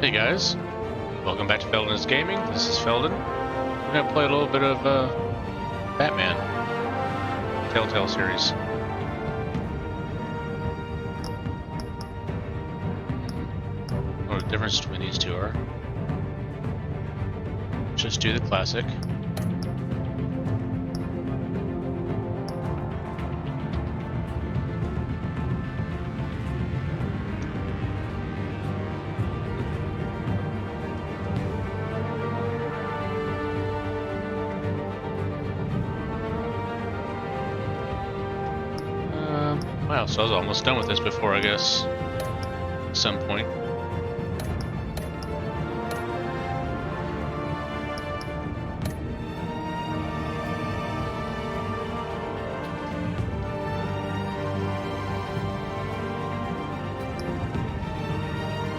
Hey guys, welcome back to Felden's Gaming. This is Felden. We're gonna play a little bit of Batman, Telltale series. I don't know what the difference between these two are. Just do the classic. Wow, so I was almost done with this before, I guess, at some point.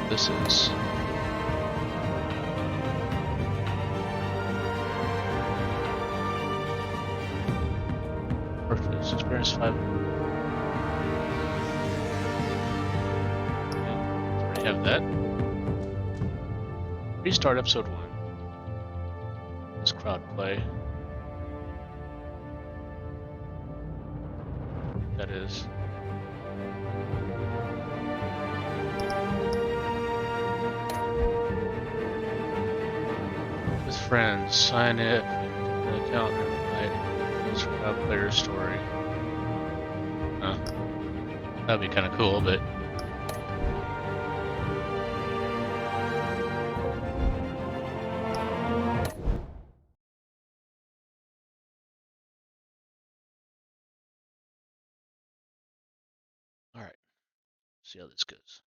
This is... Purchase experience 5. Have that. Restart episode 1. This crowd play. That is. With friends, sign it. An account every night. This crowd player story. Huh. That'd be kind of cool, but. See how this goes.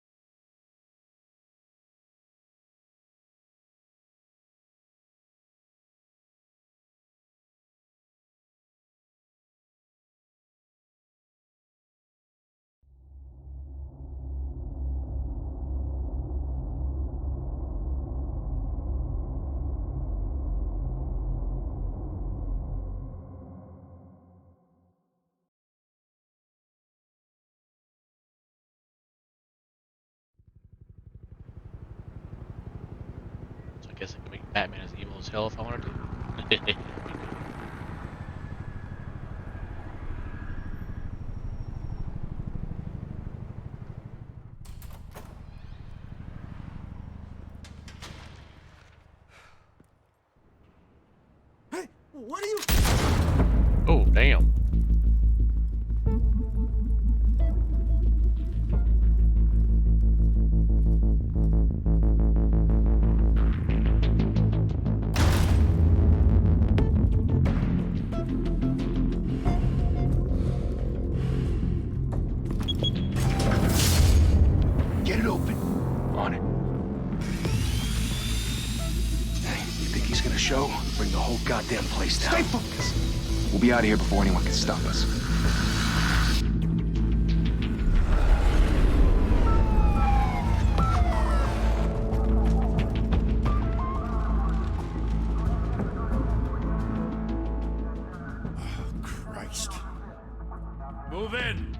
I guess I can make Batman as evil as hell if I wanted to. Hey, what are you? Oh, damn. Get it open. On it. Hey, you think he's gonna show? Bring the whole goddamn place down. Stay focused. We'll be out of here before anyone can stop us. Oh, Christ. Move in.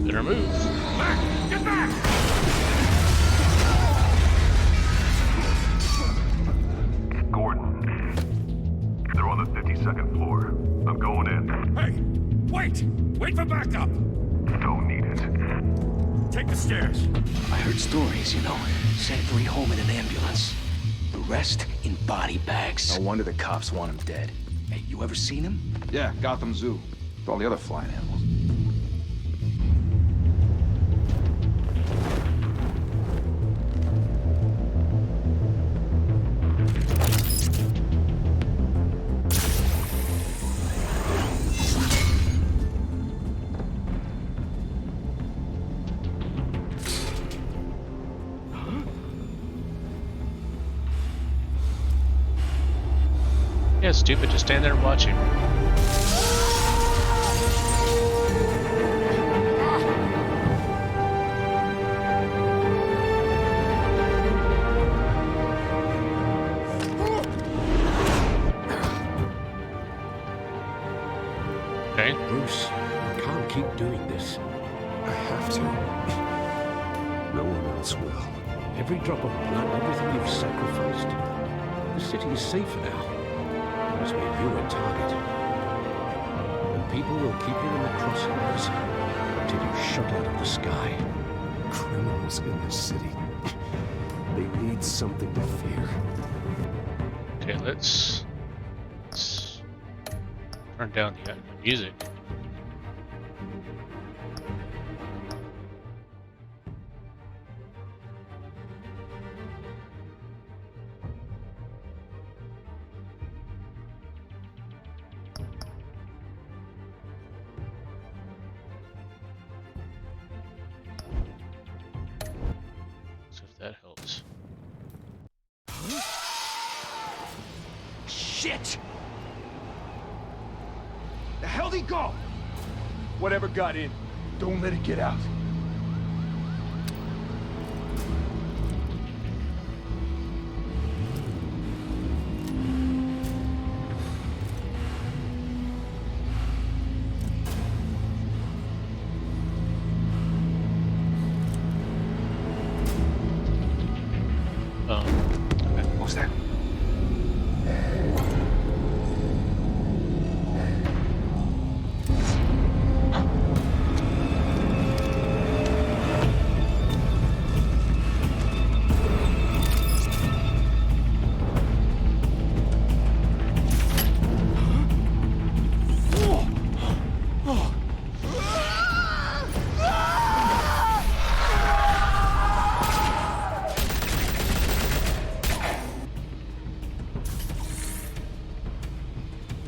Better move. Back! Get back! Gordon, they're on the 52nd floor. I'm going in. Hey, wait! Wait for backup! Don't need it. Take the stairs. I heard stories, you know. Sent 3 home in an ambulance. The rest in body bags. No wonder the cops want him dead. Hey, you ever seen him? Yeah, Gotham Zoo. With all the other flying animals. Yeah, stupid. Just stand there and watch him. keep doing this. I have to. No one else will. Every drop of blood, everything you've sacrificed. The city is safer now. It was made you a target. And people will keep you in the crosshairs until you shot out of the sky. Criminals in this city. They need something to fear. Okay, let's turn down the music. So if that helps. Shit! The hell'd he go? Whatever got in, don't let it get out. Okay. What was that?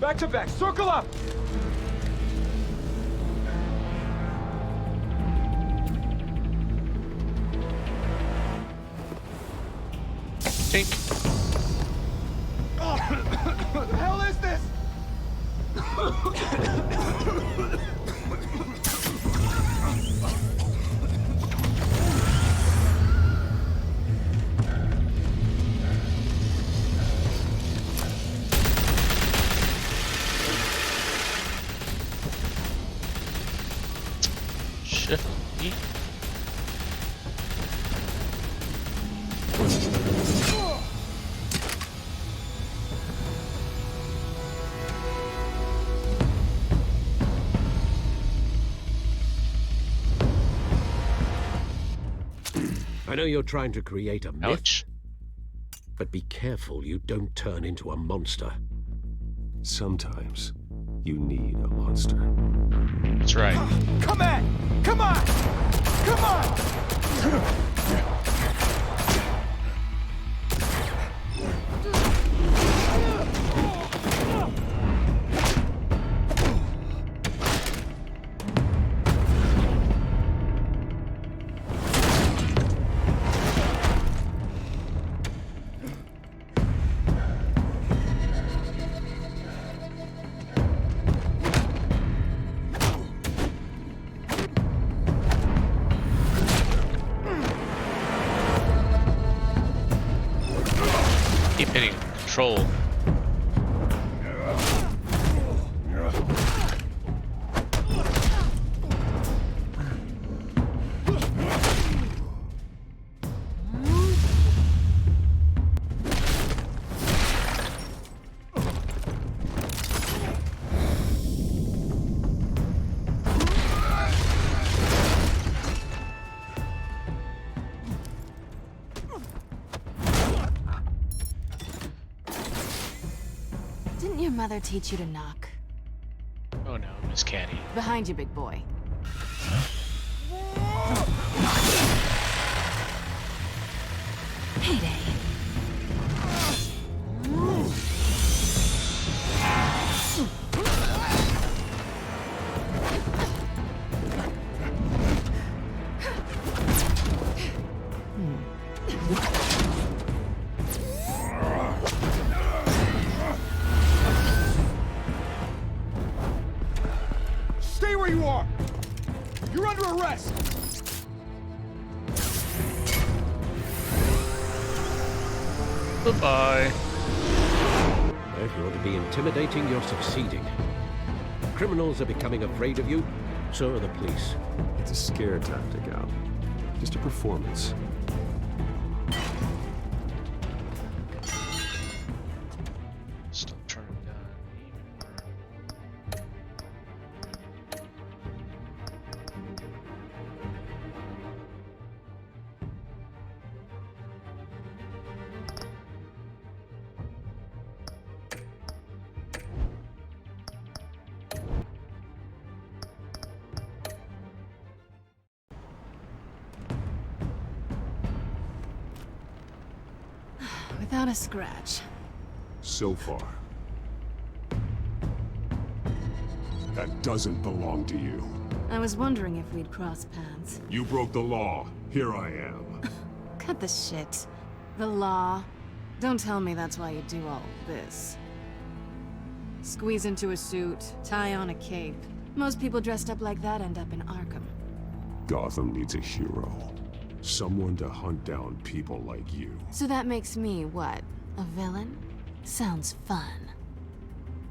Back to back, circle up! Tink. What the hell is this? Shift E. I know you're trying to create a myth, Ouch. but be careful you don't turn into a monster. Sometimes you need a monster. That's right. Come on! Come on! Come on! Keep hitting control. Didn't your mother teach you to knock? Oh no, Miss Caddy. Behind you, big boy. Heyday. Stay where you are! You're under arrest! Goodbye. If you want to be intimidating, you're succeeding. Criminals are becoming afraid of you, So are the police. It's a scare tactic, Al. Just a performance. Stop turning down. Without a scratch. So far. That doesn't belong to you. I was wondering if we'd cross paths. You broke the law. Here I am. Cut the shit. The law. Don't tell me that's why you do all this. Squeeze into a suit, tie on a cape. Most people dressed up like that end up in Arkham. Gotham needs a hero. Someone to hunt down people like you. So that makes me, what, a villain? Sounds fun.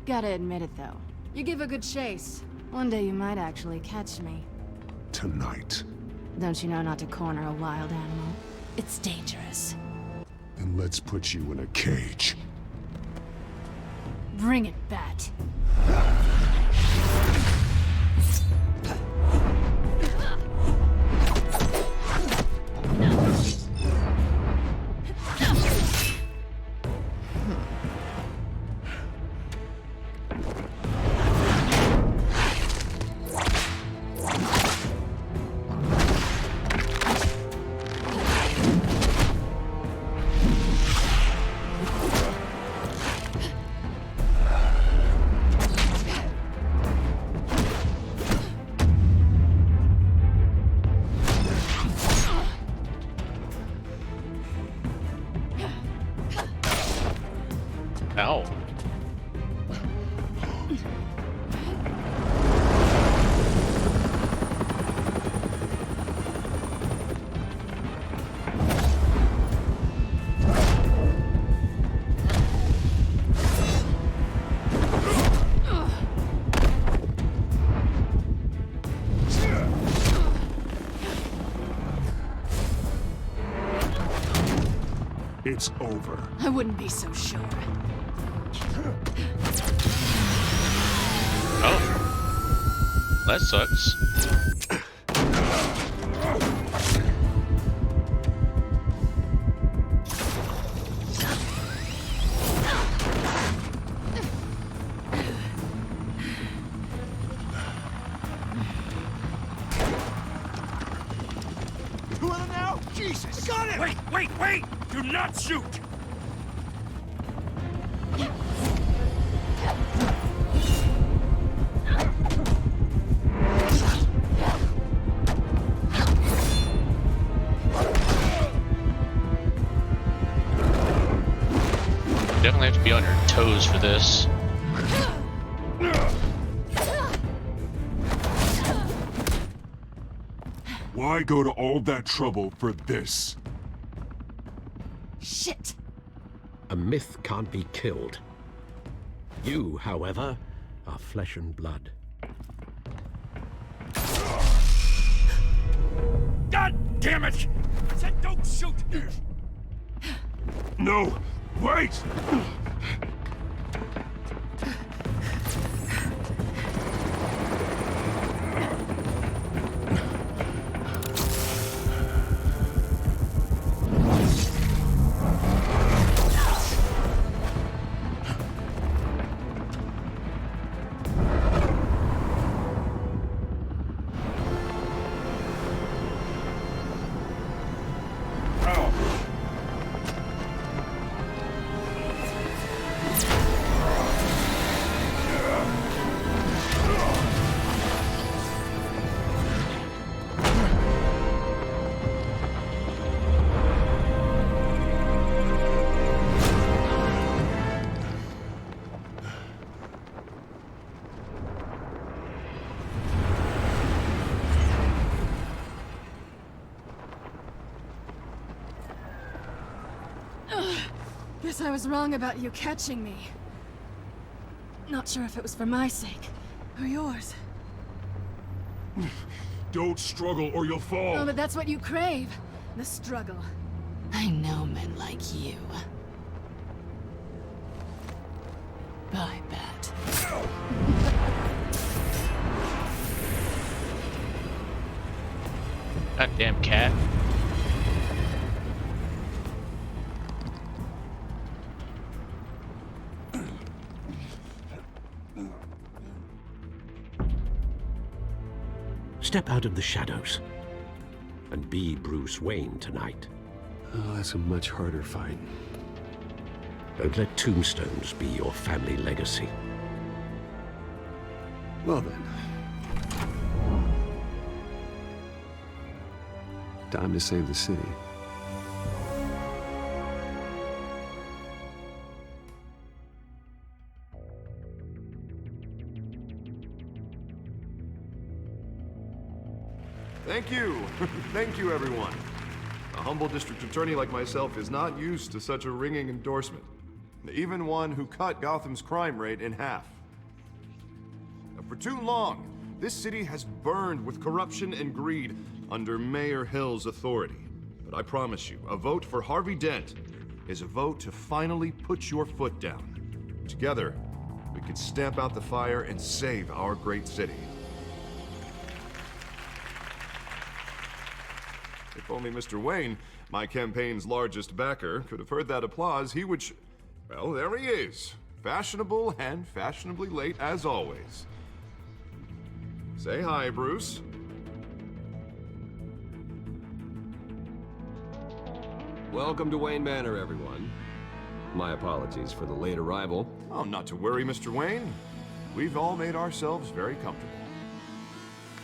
Gotta admit it, though. You give a good chase. One day you might actually catch me. Tonight. Don't you know not to corner a wild animal? It's dangerous. Then let's put you in a cage. Bring it, Bat. Ow. It's over. I wouldn't be so sure. Oh. That sucks. Who are them now? Jesus! Got him! Wait! Do not shoot! Definitely have to be on your toes for this. Why go to all that trouble for this? Shit! A myth can't be killed. You, however, are flesh and blood. God damn it! I said don't shoot! No! Wait! Guess I was wrong about you catching me. Not sure if it was for my sake or yours. Don't struggle or you'll fall. Oh, but that's what you crave. The struggle. I know men like you. Bye, Bat. Goddamn cat. Step out of the shadows and be Bruce Wayne tonight. Oh, that's a much harder fight. Don't let tombstones be your family legacy. Well then. Time to save the city. Thank you. Thank you, everyone. A humble district attorney like myself is not used to such a ringing endorsement. Even one who cut Gotham's crime rate in half. For too long, this city has burned with corruption and greed under Mayor Hill's authority. But I promise you, a vote for Harvey Dent is a vote to finally put your foot down. Together, we could stamp out the fire and save our great city. If only Mr. Wayne, my campaign's largest backer, could have heard that applause, he would well, there he is. Fashionable and fashionably late as always. Say hi, Bruce. Welcome to Wayne Manor, everyone. My apologies for the late arrival. Oh, not to worry, Mr. Wayne. We've all made ourselves very comfortable.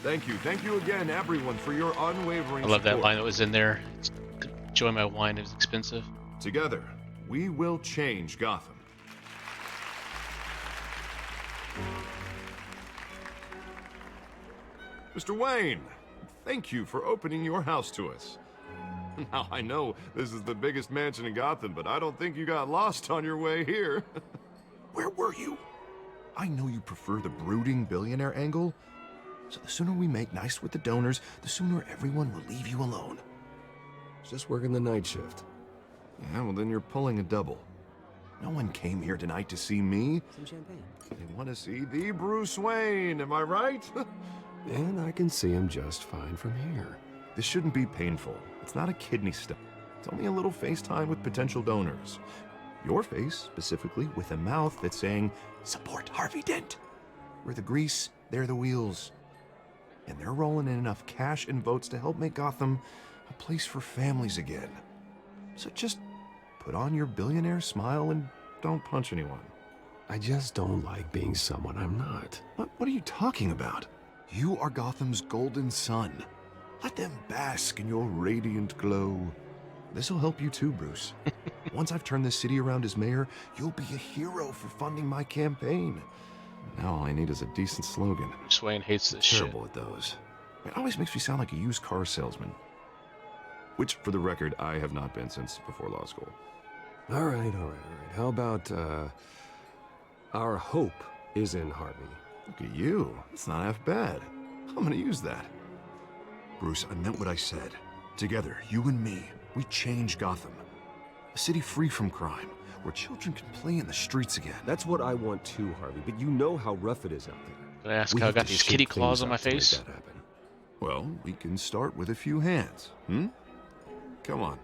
Thank you again, everyone, for your unwavering I love that support. line that was in there. Enjoy my wine, it was expensive. Together, we will change Gotham. Mr. Wayne, thank you for opening your house to us. Now, I know this is the biggest mansion in Gotham, but I don't think you got lost on your way here. Where were you? I know you prefer the brooding billionaire angle, so the sooner we make nice with the donors, the sooner everyone will leave you alone. Just working the night shift. Yeah, well then you're pulling a double. No one came here tonight to see me. Some champagne. They want to see the Bruce Wayne, am I right? And I can see him just fine from here. This shouldn't be painful. It's not a kidney stone. It's only a little FaceTime with potential donors. Your face, specifically, with a mouth that's saying, support Harvey Dent. We're the grease, they're the wheels. And they're rolling in enough cash and votes to help make Gotham a place for families again. So just put on your billionaire smile and don't punch anyone. I just don't like being someone I'm not. What are you talking about? You are Gotham's golden sun. Let them bask in your radiant glow. This'll help you too, Bruce. Once I've turned this city around as mayor, you'll be a hero for funding my campaign. Now all I need is a decent slogan. Bruce Wayne hates this shit. Terrible at those. It always makes me sound like a used car salesman. Which, for the record, I have not been since before law school. All right. How about, our hope is in Harvey? Look at you. It's not half bad. I'm gonna use that. Bruce, I meant what I said. Together, you and me, we change Gotham. A city free from crime, where children can play in the streets again. That's what I want too, Harvey, but you know how rough it is out there. Did I ask We how I have got to these shake kitty claws things on my up to make face? that happen. Well, we can start with a few hands, Come on.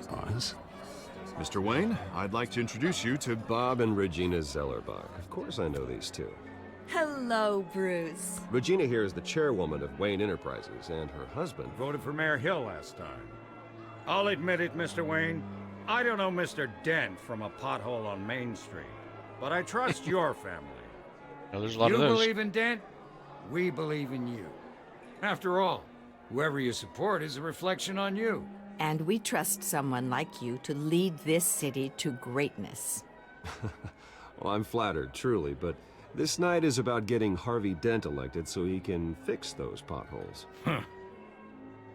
Pause. Mr. Wayne, I'd like to introduce you to Bob and Regina Zellerbach. Of course I know these two. Hello, Bruce. Regina here is the chairwoman of Wayne Enterprises, and her husband... Voted for Mayor Hill last time. I'll admit it, Mr. Wayne. I don't know Mr. Dent from a pothole on Main Street, but I trust your family. No, there's a lot you of those. believe in Dent, we believe in you. After all, whoever you support is a reflection on you. And we trust someone like you to lead this city to greatness. Well, I'm flattered, truly, but This night is about getting Harvey Dent elected so he can fix those potholes. Huh.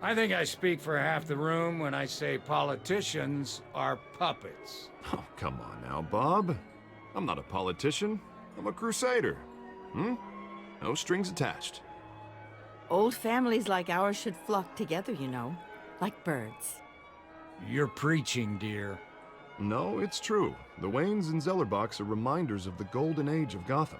I think I speak for half the room when I say politicians are puppets. Oh, come on now, Bob. I'm not a politician. I'm a crusader. No strings attached. Old families like ours should flock together, you know, like birds. You're preaching, dear. No, it's true. The Waynes and Zellerbachs are reminders of the golden age of Gotham.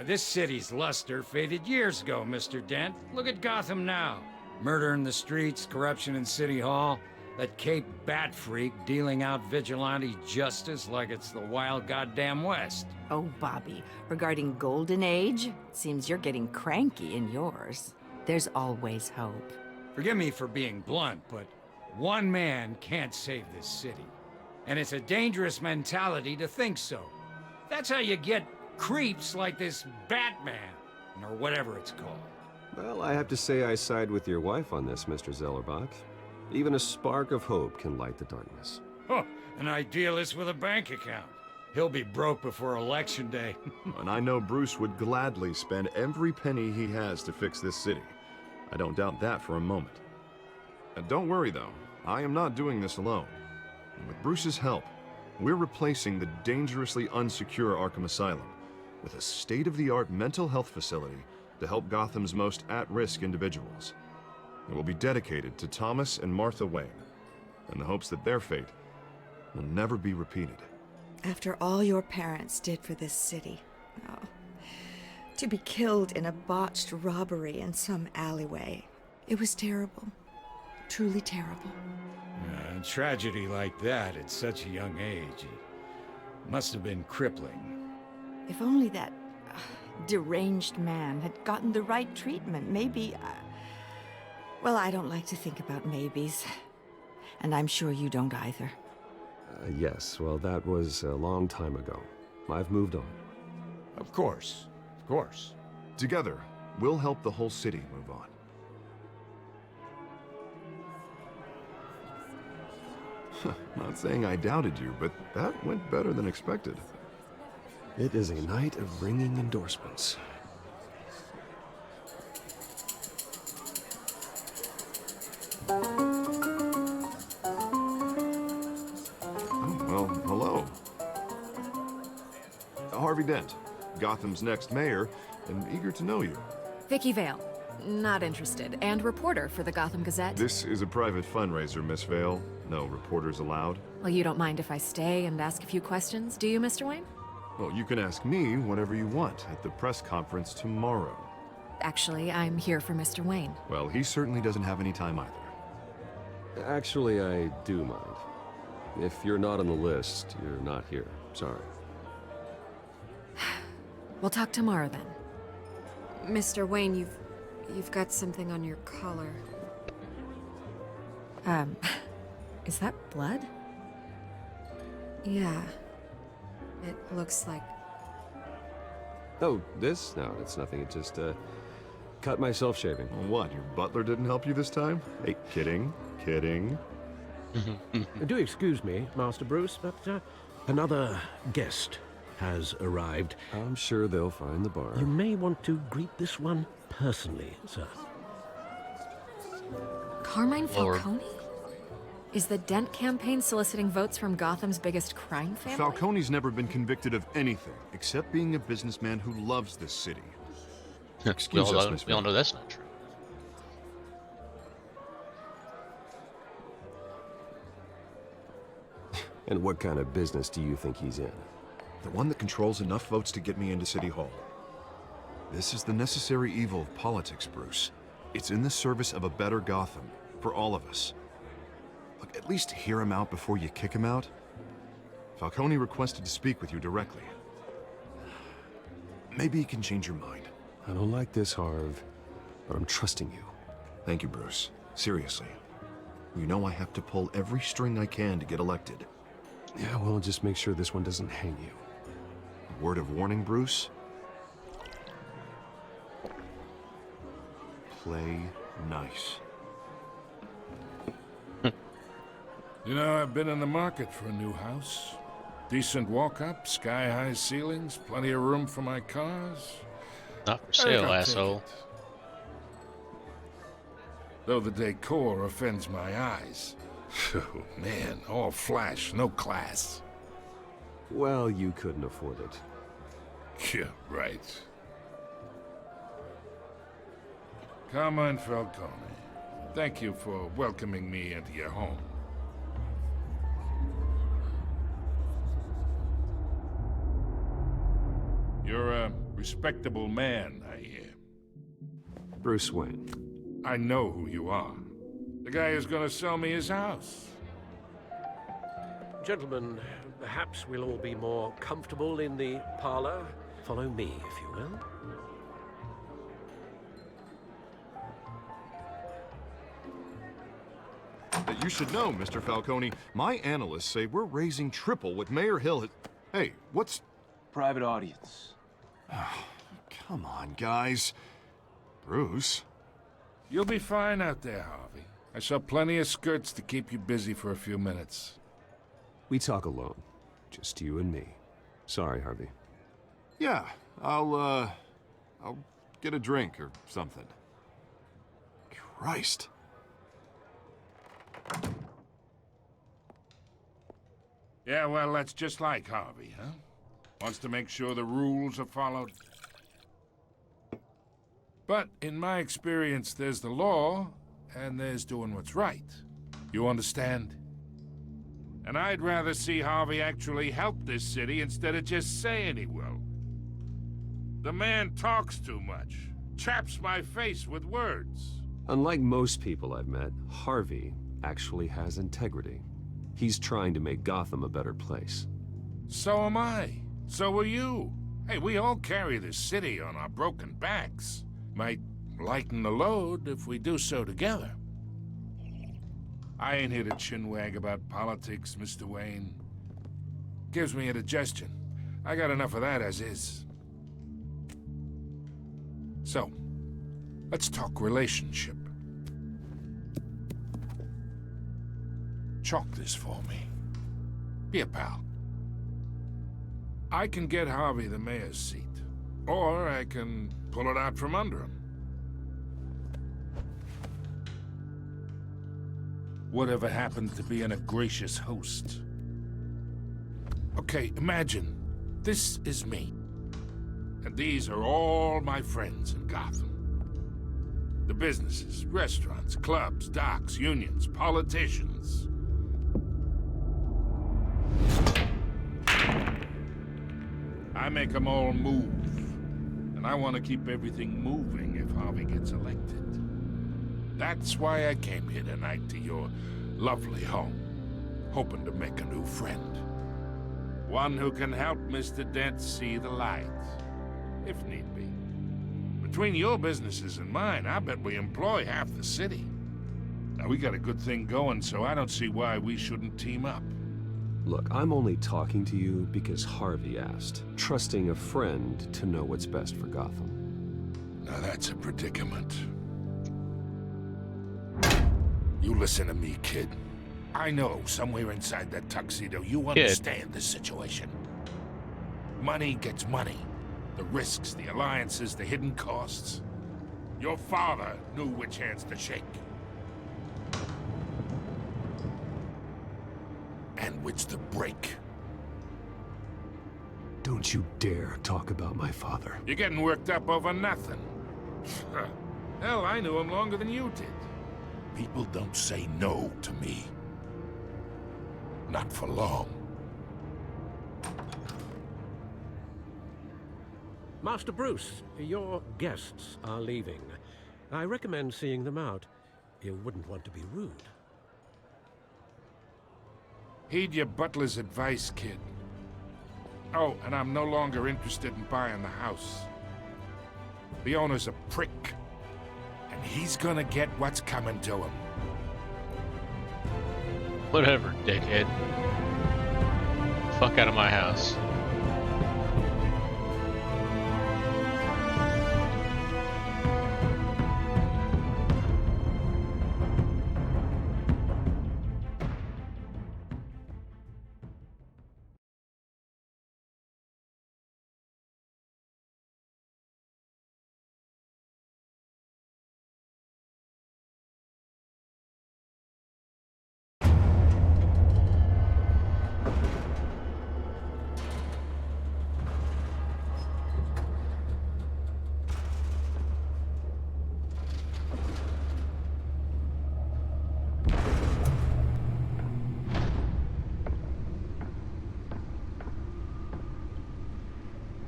This city's luster faded years ago, Mr. Dent. Look at Gotham now. Murder in the streets, corruption in City Hall, that Cape Bat freak dealing out vigilante justice like it's the wild goddamn West. Oh, Bobby, regarding Golden Age, seems you're getting cranky in yours. There's always hope. Forgive me for being blunt, but one man can't save this city. And it's a dangerous mentality to think so. That's how you get creeps like this Batman, or whatever it's called. Well, I have to say I side with your wife on this, Mr. Zellerbach. Even a spark of hope can light the darkness. Huh, an idealist with a bank account. He'll be broke before Election Day. And I know Bruce would gladly spend every penny he has to fix this city. I don't doubt that for a moment. And don't worry, though. I am not doing this alone. And with Bruce's help, we're replacing the dangerously unsecure Arkham Asylum with a state-of-the-art mental health facility to help Gotham's most at-risk individuals. It will be dedicated to Thomas and Martha Wayne, in the hopes that their fate will never be repeated. After all your parents did for this city, oh, to be killed in a botched robbery in some alleyway, it was terrible. Truly terrible. A tragedy like that at such a young age, it must have been crippling. If only that deranged man had gotten the right treatment, maybe... well, I don't like to think about maybes. And I'm sure you don't either. Yes, well, that was a long time ago. I've moved on. Of course. Of course. Together, we'll help the whole city move on. Not saying I doubted you, but that went better than expected. It is a night of ringing endorsements. Well, hello. Harvey Dent, Gotham's next mayor, and eager to know you. Vicky Vale. Not interested. And reporter for the Gotham Gazette. This is a private fundraiser, Miss Vale. No reporters allowed. Well, you don't mind if I stay and ask a few questions, do you, Mr. Wayne? Well, you can ask me whatever you want at the press conference tomorrow. Actually, I'm here for Mr. Wayne. Well, he certainly doesn't have any time either. Actually, I do mind. If you're not on the list, you're not here. Sorry. We'll talk tomorrow then. Mr. Wayne, you've got something on your collar. Is that blood? Yeah. It looks like... Oh, this? No, it's nothing. It just, cut myself shaving. Well, what, your butler didn't help you this time? Hey, kidding. Do excuse me, Master Bruce, but another guest has arrived. I'm sure they'll find the bar. You may want to greet this one personally, sir. Carmine Falcone? Is the Dent campaign soliciting votes from Gotham's biggest crime family? Falcone's never been convicted of anything, except being a businessman who loves this city. Excuse us, Miss We all know that's not true. And what kind of business do you think he's in? The one that controls enough votes to get me into City Hall. This is the necessary evil of politics, Bruce. It's in the service of a better Gotham, for all of us. Look, at least hear him out before you kick him out. Falcone requested to speak with you directly. Maybe he can change your mind. I don't like this, Harv, but I'm trusting you. Thank you, Bruce. Seriously. You know I have to pull every string I can to get elected. Yeah, well, just make sure this one doesn't hang you. Word of warning, Bruce? Play nice. You know, I've been in the market for a new house. Decent walk-up, sky-high ceilings, plenty of room for my cars. Not for sale, I'll take asshole. it. Though the decor offends my eyes. Oh, man, all flash, no class. Well, you couldn't afford it. Yeah, right. Carmine Falcone, thank you for welcoming me into your home. You're a respectable man, I hear. Bruce Wayne. I know who you are. The guy who's gonna sell me his house. Gentlemen, perhaps we'll all be more comfortable in the parlor. Follow me, if you will. You should know, Mr. Falcone, my analysts say we're raising triple what Mayor Hill had... Hey, what's... Private audience. Come on, guys. Bruce? You'll be fine out there, Harvey. I saw plenty of skirts to keep you busy for a few minutes. We talk alone. Just you and me. Sorry, Harvey. Yeah, I'll get a drink or something. Christ. Yeah, well, that's just like Harvey, huh? Wants to make sure the rules are followed. But in my experience, there's the law, and there's doing what's right. You understand? And I'd rather see Harvey actually help this city instead of just saying he will. The man talks too much, chaps my face with words. Unlike most people I've met, Harvey actually has integrity. He's trying to make Gotham a better place. So am I. So are you. Hey, we all carry this city on our broken backs. Might lighten the load if we do so together. I ain't here to chinwag about politics, Mr. Wayne. Gives me indigestion. I got enough of that as is. So, let's talk relationship. Chalk this for me. Be a pal. I can get Harvey the mayor's seat, or I can pull it out from under him. Whatever happened to being a gracious host? Okay, imagine this is me, and these are all my friends in Gotham. The businesses, restaurants, clubs, docks, unions, politicians. I make them all move. And I want to keep everything moving if Harvey gets elected. That's why I came here tonight to your lovely home, hoping to make a new friend. One who can help Mr. Dent see the light, if need be. Between your businesses and mine, I bet we employ half the city. Now, we got a good thing going, so I don't see why we shouldn't team up. Look, I'm only talking to you because Harvey asked, trusting a friend to know what's best for Gotham. Now that's a predicament. You listen to me, kid. I know somewhere inside that tuxedo you understand this situation. Money gets money. The risks, the alliances, the hidden costs. Your father knew which hands to shake. And which to break. Don't you dare talk about my father. You're getting worked up over nothing. Hell, I knew him longer than you did. People don't say no to me. Not for long. Master Bruce, your guests are leaving. I recommend seeing them out. You wouldn't want to be rude. Heed your butler's advice, kid. Oh, and I'm no longer interested in buying the house. The owner's a prick. And he's gonna get what's coming to him. Whatever, dickhead. Fuck out of my house.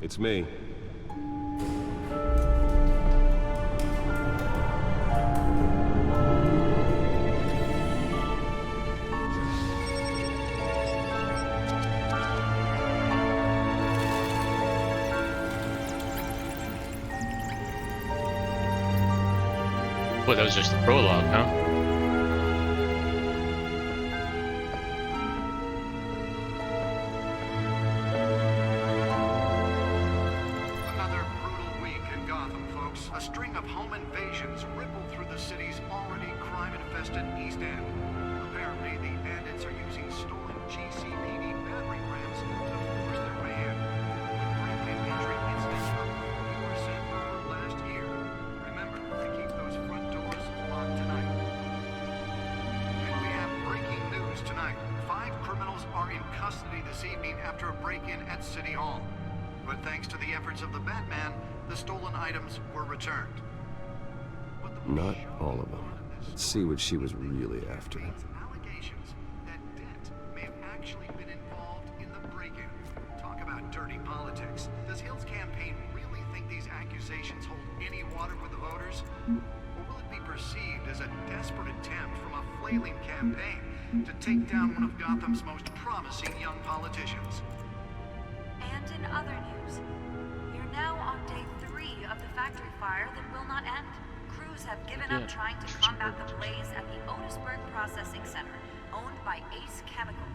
It's me. Well, that was just the prologue, huh? Another brutal week in Gotham, folks. A string of home invasions rippled through the city's already crime-infested East End. Apparently, the bandits are using stolen GCPD battering rams to force their way in. The break-in entry incident of 40% over last year. Remember to keep those front doors locked tonight. And we have breaking news tonight. 5 criminals are in custody this evening after a break-in at City Hall. But thanks to the efforts of the Batman, the stolen items were returned. Not all of them. Let's see what she was really after. Allegations that Dent may have actually been involved in the break-in. Talk about dirty politics. Does Hill's campaign really think these accusations hold any water with the voters? Or will it be perceived as a desperate attempt from a flailing campaign to take down one of Gotham's most promising young politicians? And in other news, you're now on day 3 of the factory fire that will not end. Crews have given up trying to combat the blaze at the Otisburg Processing Center, owned by Ace Chemical.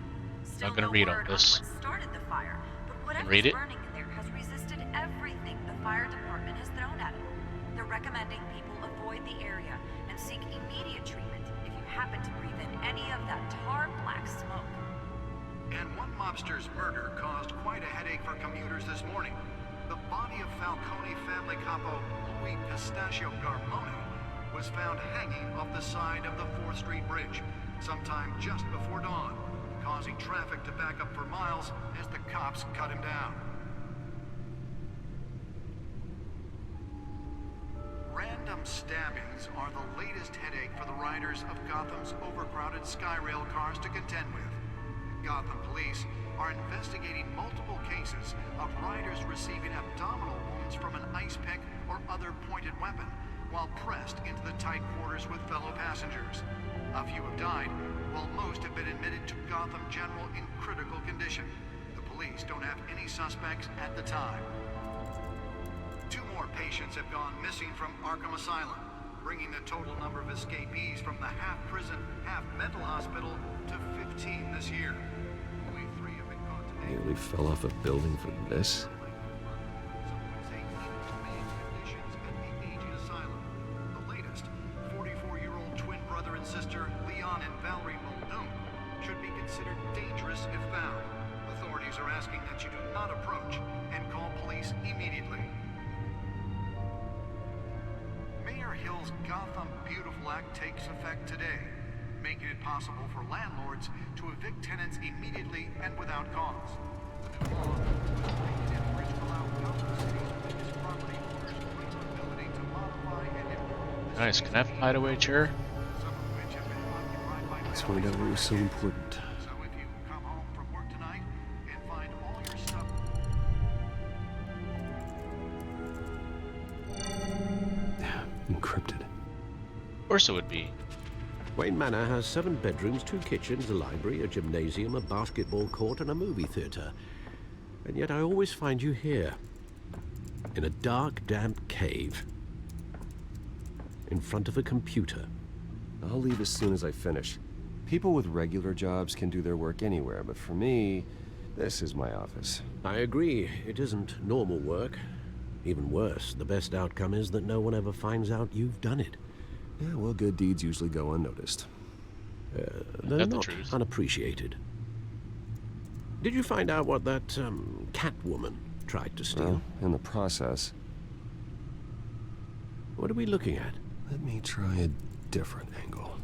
Still Not gonna no read all word this. on what started the fire, but whatever's Read it. burning in there has resisted everything the fire department has thrown at it. They're recommending people avoid the area and seek immediate treatment if you happen to breathe in any of that tar black smoke. And one mobster's murder caused quite a headache for commuters this morning. The body of Falcone family capo Louis Pistachio Garmone was found hanging off the side of the 4th Street Bridge sometime just before dawn, causing traffic to back up for miles as the cops cut him down. Random stabbings are the latest headache for the riders of Gotham's overcrowded Skyrail cars to contend with. Gotham police are investigating multiple cases of riders receiving abdominal wounds from an ice pick or other pointed weapon while pressed into the tight quarters with fellow passengers. A few have died, while most have been admitted to Gotham General in critical condition. The police don't have any suspects at the time. 2 more patients have gone missing from Arkham Asylum, bringing the total number of escapees from the half-prison, half-mental hospital to 15 this year. Only 3 have been caught today. Nearly fell off a building for this? Some would say inhumane conditions at the aging asylum. The latest, 44-year-old twin brother and sister Leon and Valerie Muldoon should be considered dangerous if found. Authorities are asking that you do not approach and call police immediately. Mayor Hill's Gotham Beautiful Act takes effect today, making it possible for landlords to evict tenants immediately and without cause. The new law was made in order to allow Gotham City's biggest property owners greater ability to modify and improve the Nice. Can I have a hideaway chair? some of which have been occupied by That's why it was so important. So if you come home from work tonight and find all your stuff Encrypted. Of course it would be. Wayne Manor has 7 bedrooms, 2 kitchens, a library, a gymnasium, a basketball court, and a movie theater. And yet I always find you here, in a dark, damp cave, in front of a computer. I'll leave as soon as I finish. People with regular jobs can do their work anywhere, but for me, this is my office. I agree. It isn't normal work. Even worse, the best outcome is that no one ever finds out you've done it. Yeah, well, good deeds usually go unnoticed. They're That's the not truth. unappreciated. Did you find out what that Catwoman tried to steal? Well, in the process. What are we looking at? Let me try a different angle.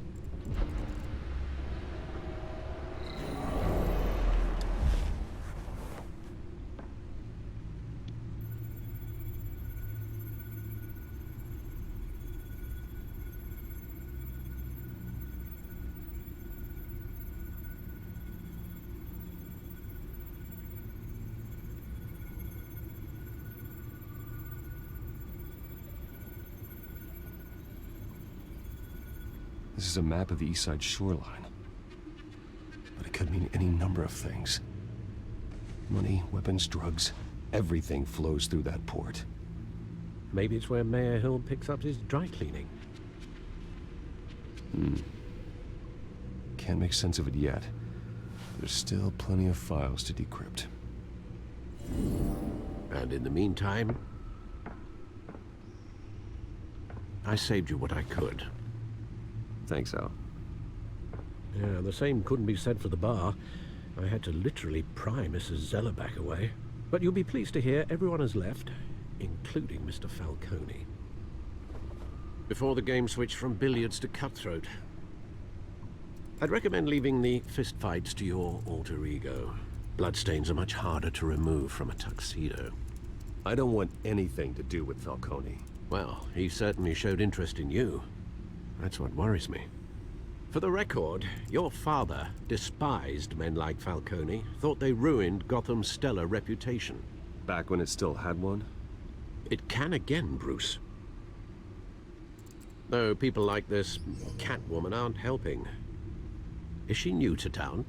This is a map of the East Side shoreline. But it could mean any number of things. Money, weapons, drugs, everything flows through that port. Maybe it's where Mayor Hill picks up his dry cleaning. Can't make sense of it yet. There's still plenty of files to decrypt. And in the meantime, I saved you what I could. Thanks, Al. Yeah, the same couldn't be said for the bar. I had to literally pry Mrs. Zellerback away. But you'll be pleased to hear everyone has left, including Mr. Falcone. Before the game switched from billiards to cutthroat. I'd recommend leaving the fistfights to your alter ego. Bloodstains are much harder to remove from a tuxedo. I don't want anything to do with Falcone. Well, he certainly showed interest in you. That's what worries me. For the record, your father despised men like Falcone, thought they ruined Gotham's stellar reputation. Back when it still had one? It can again, Bruce. Though people like this Catwoman aren't helping. Is she new to town?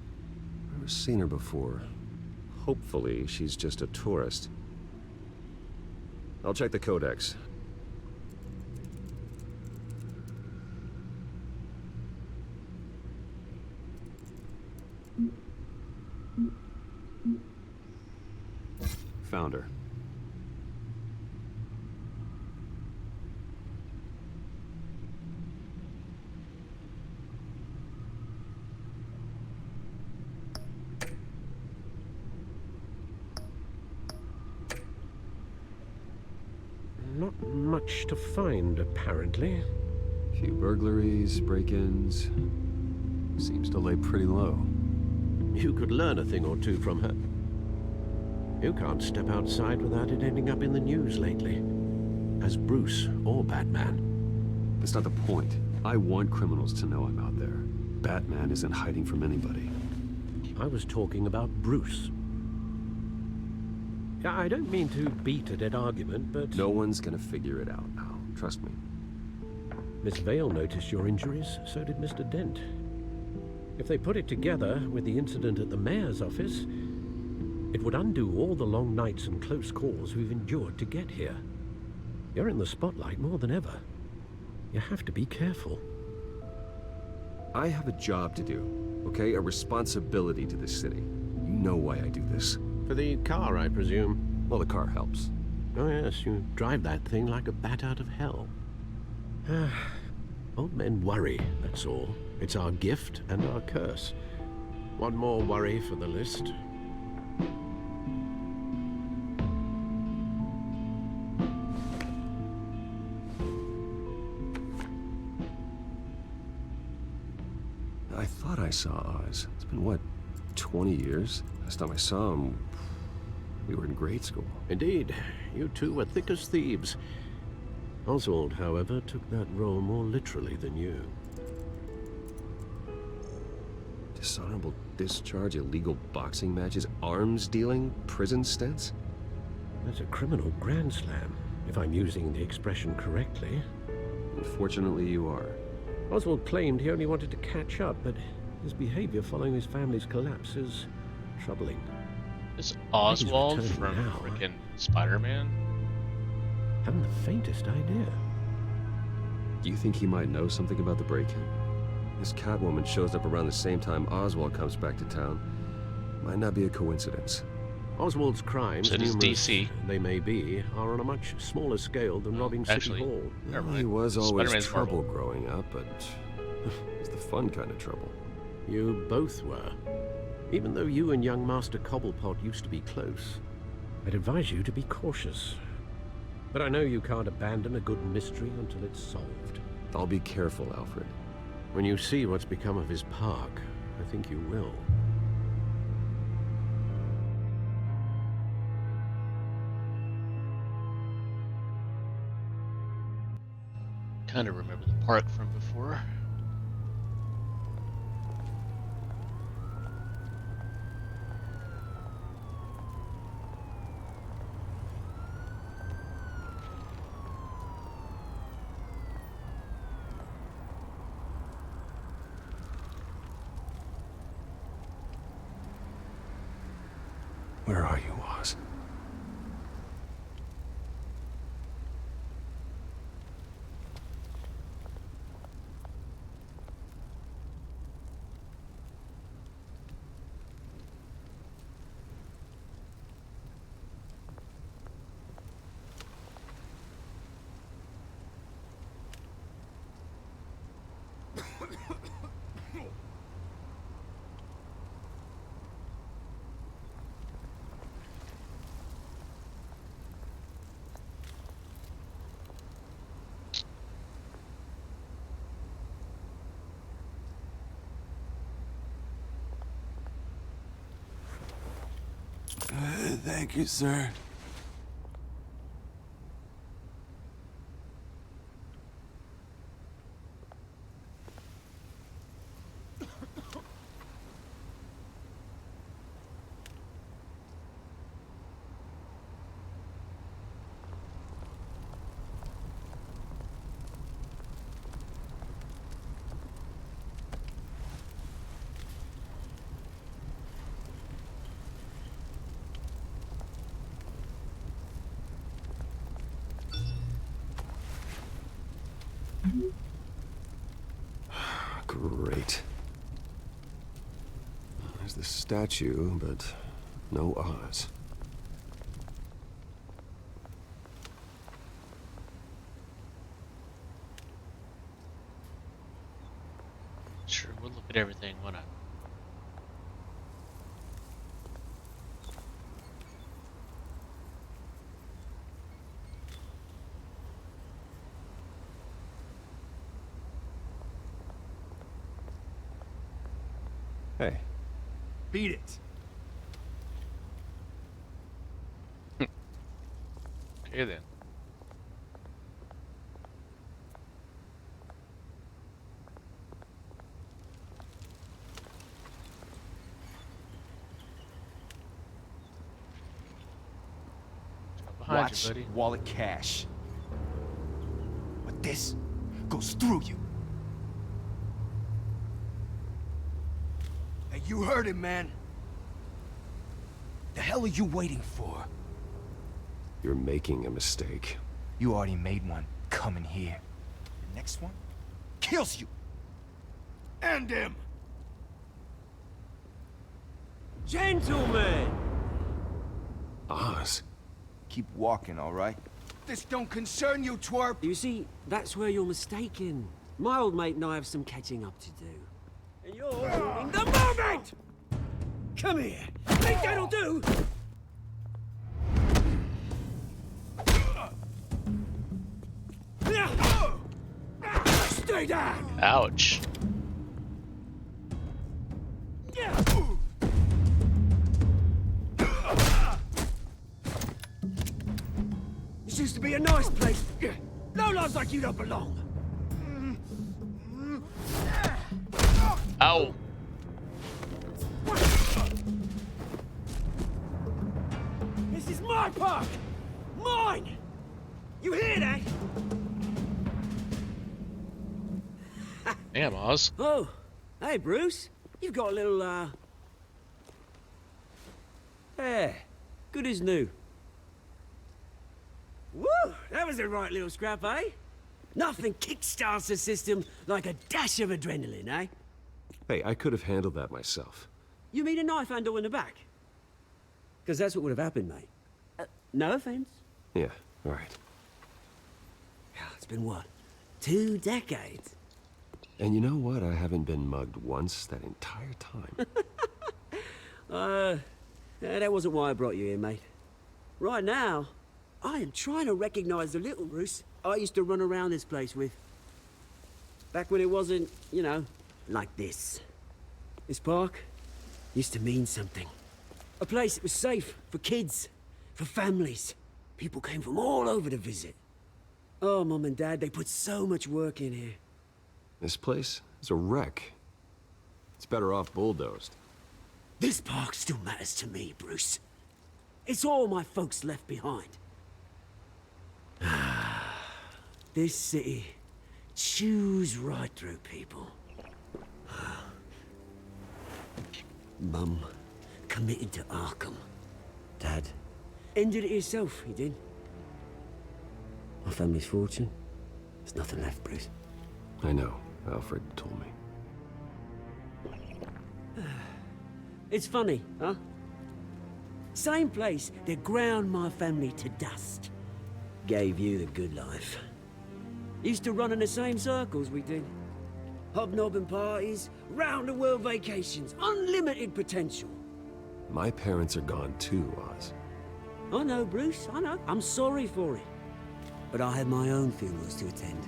Never seen her before. Hopefully, she's just a tourist. I'll check the codex. Found her. Not much to find, apparently. Few burglaries, break-ins. Seems to lay pretty low. You could learn a thing or two from her. You can't step outside without it ending up in the news lately. As Bruce or Batman. That's not the point. I want criminals to know I'm out there. Batman isn't hiding from anybody. I was talking about Bruce. I don't mean to beat a dead argument, but... No one's gonna figure it out now. Trust me. Miss Vale noticed your injuries, so did Mr. Dent. If they put it together with the incident at the mayor's office, it would undo all the long nights and close calls we've endured to get here. You're in the spotlight more than ever. You have to be careful. I have a job to do, okay? A responsibility to this city. You know why I do this. For the car, I presume. Well, the car helps. Oh yes, you drive that thing like a bat out of hell. Old men worry, that's all. It's our gift and our curse. One more worry for the list. I thought I saw Oz. It's been, what, 20 years? Last time I saw him, we were in grade school. Indeed. You two were thick as thieves. Oswald, however, took that role more literally than you. Dishonorable discharge, illegal boxing matches, arms dealing, prison stints? That's a criminal grand slam, if I'm using the expression correctly. Unfortunately, you are. Oswald claimed he only wanted to catch up, but his behavior following his family's collapse is troubling. Is Oswald from frickin' Spider-Man? Haven't the faintest idea. Do you think he might know something about the break-in? This Catwoman shows up around the same time Oswald comes back to town. Might not be a coincidence. Oswald's crimes, So does numerous DC. they may be, are on a much smaller scale than robbing Actually, City Hall. never Well, mind. he was always Spider-Man's trouble Marvel. growing up, but it's the fun kind of trouble. You both were. Even though you and young Master Cobblepot used to be close, I'd advise you to be cautious. But I know you can't abandon a good mystery until it's solved. I'll be careful, Alfred. When you see what's become of his park, I think you will. Kind of remember the park from before. Where are you, Oz? Thank you, sir. Great. There's the statue, but no Oz. Sure, we'll look at everything when I. Hey. Beat it. Okay then. Behind Watch you, buddy. wallet cash. But this goes through you. Hey, you heard him, man. The hell are you waiting for? You're making a mistake. You already made one coming here. The next one kills you. And him. Gentlemen! Oz. Keep walking, all right? This don't concern you, twerp. You see, that's where you're mistaken. My old mate and I have some catching up to do. And you're ruining the moment! Come here. Think that'll do? Stay down! Ouch. This used to be a nice place. No lives like you don't belong. Ow. This is my park! Mine! You hear that? Damn, Oz. Oh, hey, Bruce. You've got a little, Yeah, good as new. Woo! That was a right little scrap, eh? Nothing kickstarts the system like a dash of adrenaline, eh? Hey, I could have handled that myself. You mean a knife handle in the back? Because that's what would have happened, mate. No offense. Yeah, all right. It's been what? 2 decades? And you know what? I haven't been mugged once that entire time. That wasn't why I brought you here, mate. Right now, I am trying to recognize the little Bruce I used to run around this place with. Back when it wasn't, you know, like this. This park used to mean something. A place that was safe for kids, for families. People came from all over to visit. Oh, Mum and Dad, they put so much work in here. This place is a wreck. It's better off bulldozed. This park still matters to me, Bruce. It's all my folks left behind. This city chews right through people. Mum committed to Arkham. Dad ended it himself, he did. My family's fortune. There's nothing left, Bruce. I know. Alfred told me. It's funny, huh? Same place that ground my family to dust. Gave you the good life. Used to run in the same circles we did. Hobnobbing parties, round-the-world vacations, unlimited potential. My parents are gone too, Oz. I know, Bruce, I know. I'm sorry for it. But I had my own funerals to attend.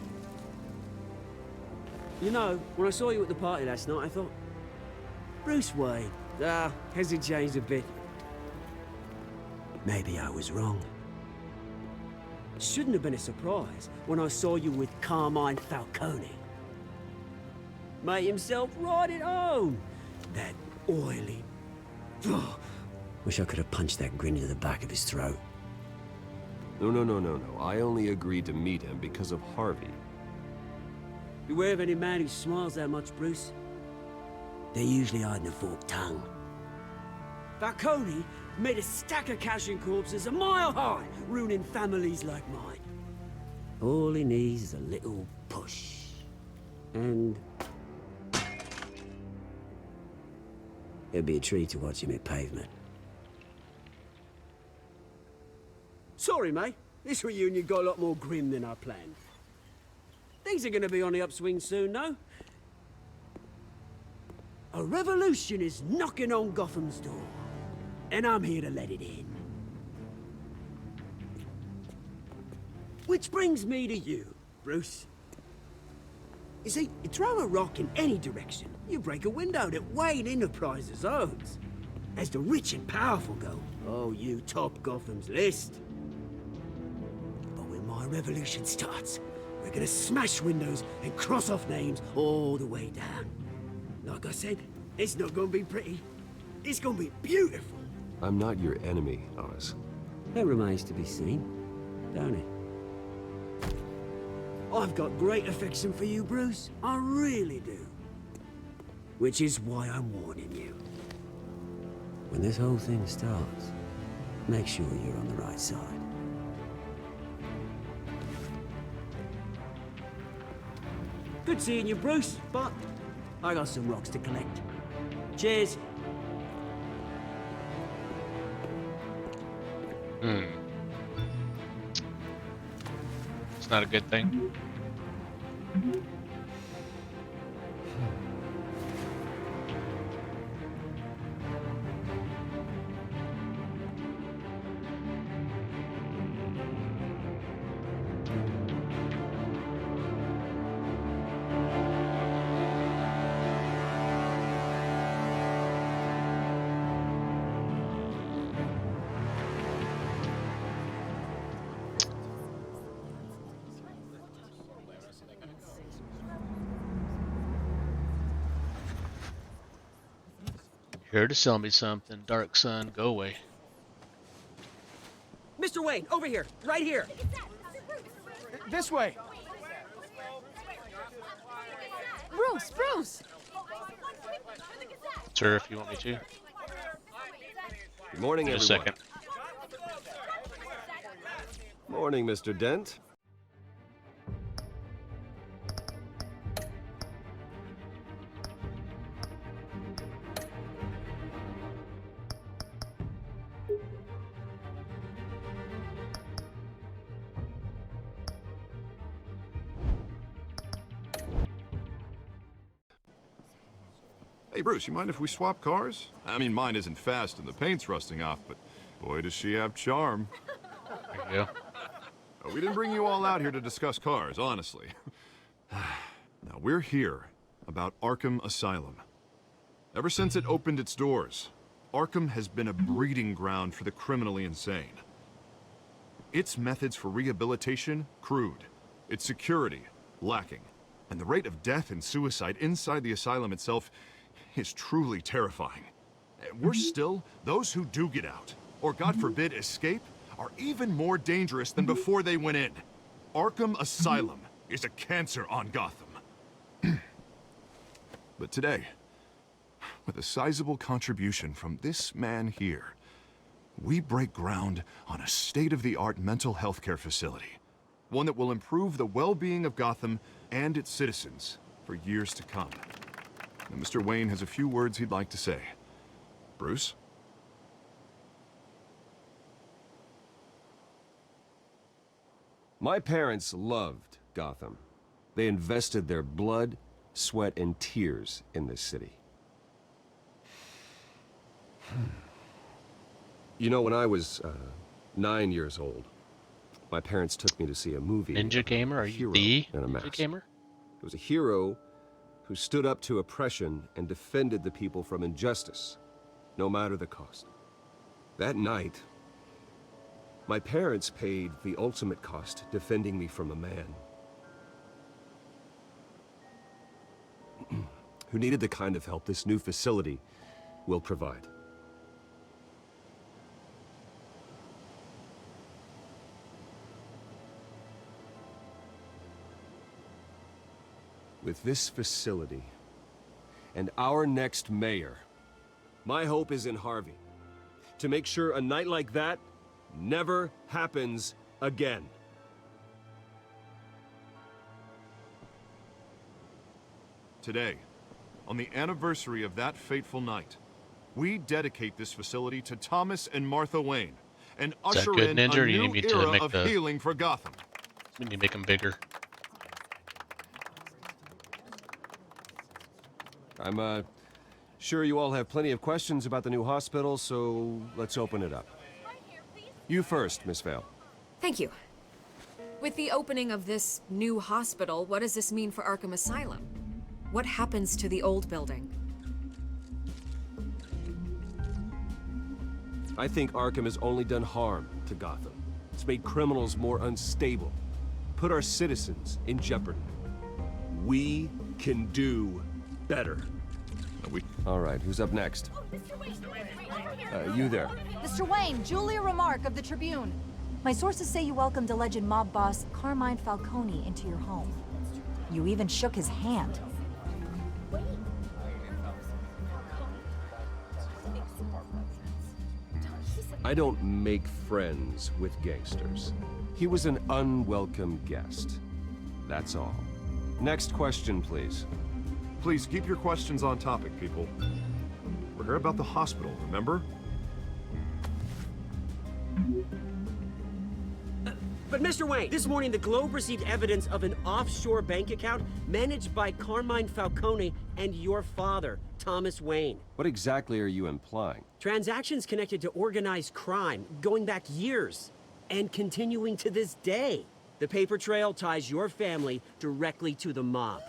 You know, when I saw you at the party last night, I thought... Bruce Wayne. Has he changed a bit? Maybe I was wrong. Shouldn't have been a surprise when I saw you with Carmine Falcone. Made himself right at home. That oily... Wish I could have punched that grin into the back of his throat. No. I only agreed to meet him because of Harvey. Beware of any man who smiles that much, Bruce. They're usually hiding a forked tongue. Falcone made a stack of cash and corpses a mile high, ruining families like mine. All he needs is a little push. And... it'd be a treat to watch him hit pavement. Sorry, mate. This reunion got a lot more grim than I planned. Things are gonna be on the upswing soon, no? A revolution is knocking on Gotham's door. And I'm here to let it in. Which brings me to you, Bruce. You see, you throw a rock in any direction, you break a window that Wayne Enterprises owns. As the rich and powerful go, oh, you top Gotham's list. But when my revolution starts, we're gonna smash windows and cross off names all the way down. Like I said, it's not gonna be pretty. It's gonna be beautiful. I'm not your enemy, Oz. That remains to be seen, don't it? I've got great affection for you, Bruce. I really do. Which is why I'm warning you. When this whole thing starts, make sure you're on the right side. Good seeing you, Bruce, but I got some rocks to collect. Cheers. It's not a good thing. Here to sell me something, Dark Sun, go away. Mr. Wayne, over here, right here. This way. Bruce! Sir, if you want me to. Good morning, In a everyone. second. Morning, Mr. Dent. Hey, Bruce, you mind if we swap cars? I mean, mine isn't fast and the paint's rusting off, but boy, does she have charm. There you go. We didn't bring you all out here to discuss cars, honestly. Now, we're here about Arkham Asylum. Ever since it opened its doors, Arkham has been a breeding ground for the criminally insane. Its methods for rehabilitation, crude. Its security, lacking. And the rate of death and suicide inside the asylum itself is truly terrifying. Worse still, those who do get out, or God forbid escape, are even more dangerous than before they went in. Arkham Asylum is a cancer on Gotham. But today, with a sizable contribution from this man here, We break ground on a state-of-the-art mental health care facility. One that will improve the well-being of Gotham and its citizens for years to come. And Mr. Wayne has a few words he'd like to say. Bruce? My parents loved Gotham. They invested their blood, sweat, and tears in this city. You know, when I was 9 years old, my parents took me to see a movie. Ninja Gamer? Are you the Ninja Gamer? It was a hero who stood up to oppression and defended the people from injustice, no matter the cost. That night, my parents paid the ultimate cost defending me from a man who needed the kind of help this new facility will provide. With this facility and our next mayor, my hope is in Harvey, to make sure a night like that never happens again. Today, on the anniversary of that fateful night, we dedicate this facility to Thomas and Martha Wayne and usher good, in Ninja, a or you new need me to era make of the- healing for Gotham. We need to make them bigger. I'm sure you all have plenty of questions about the new hospital, so let's open it up. You first, Miss Vale. Thank you. With the opening of this new hospital, what does this mean for Arkham Asylum? What happens to the old building? I think Arkham has only done harm to Gotham. It's made criminals more unstable, put our citizens in jeopardy. We can do better. All right, who's up next? You there. Mr. Wayne, Julia Remark of the Tribune. My sources say you welcomed alleged mob boss Carmine Falcone into your home. You even shook his hand. I don't make friends with gangsters. He was an unwelcome guest. That's all. Next question, please. Please keep your questions on topic, people. We're here about the hospital, remember? But Mr. Wayne, this morning the Globe received evidence of an offshore bank account managed by Carmine Falcone and your father, Thomas Wayne. What exactly are you implying? Transactions connected to organized crime, going back years, and continuing to this day. The paper trail ties your family directly to the mob.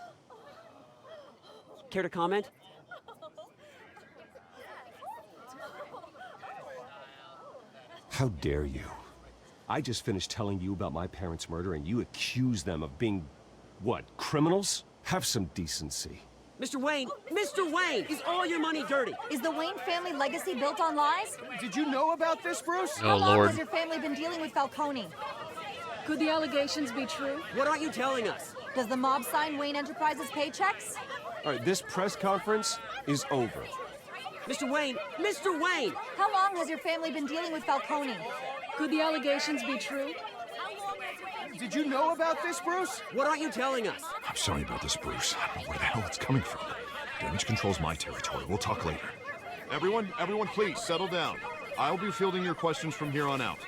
Care to comment? How dare you? I just finished telling you about my parents' murder and you accuse them of being, what, criminals? Have some decency. Mr. Wayne, is all your money dirty? Is the Wayne family legacy built on lies? Did you know about this, Bruce? Oh, How long Lord. has your family been dealing with Falcone? Could the allegations be true? What aren't you telling us? Does the mob sign Wayne Enterprises paychecks? All right, this press conference is over. Mr. Wayne! How long has your family been dealing with Falcone? Could the allegations be true? Did you know about this, Bruce? What aren't you telling us? I'm sorry about this, Bruce. I don't know where the hell it's coming from. Damage control's my territory. We'll talk later. Everyone, please settle down. I'll be fielding your questions from here on out.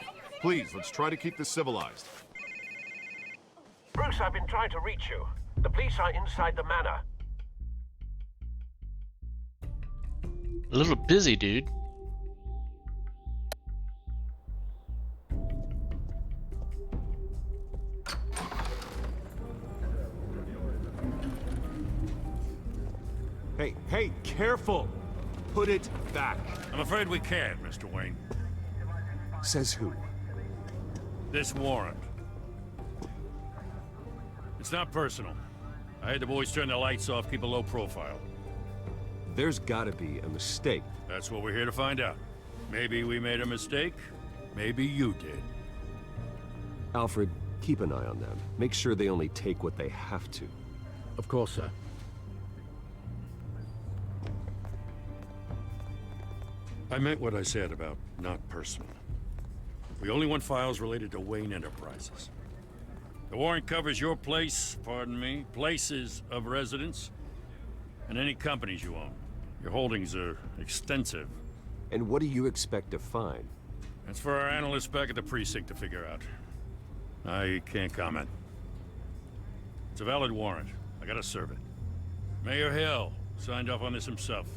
Please, let's try to keep this civilized. Bruce, I've been trying to reach you. The police are inside the manor. A little busy, dude. Hey, careful! Put it back. I'm afraid we can't, Mr. Wayne. Says who? This warrant. It's not personal. I had the boys turn the lights off, keep a low profile. There's gotta be a mistake. That's what we're here to find out. Maybe we made a mistake. Maybe you did. Alfred, keep an eye on them. Make sure they only take what they have to. Of course, sir. I meant what I said about not personal. We only want files related to Wayne Enterprises. The warrant covers your place, pardon me, places of residence, and any companies you own. Your holdings are extensive. And what do you expect to find? That's for our analysts back at the precinct to figure out. I can't comment. It's a valid warrant. I gotta serve it. Mayor Hill signed off on this himself.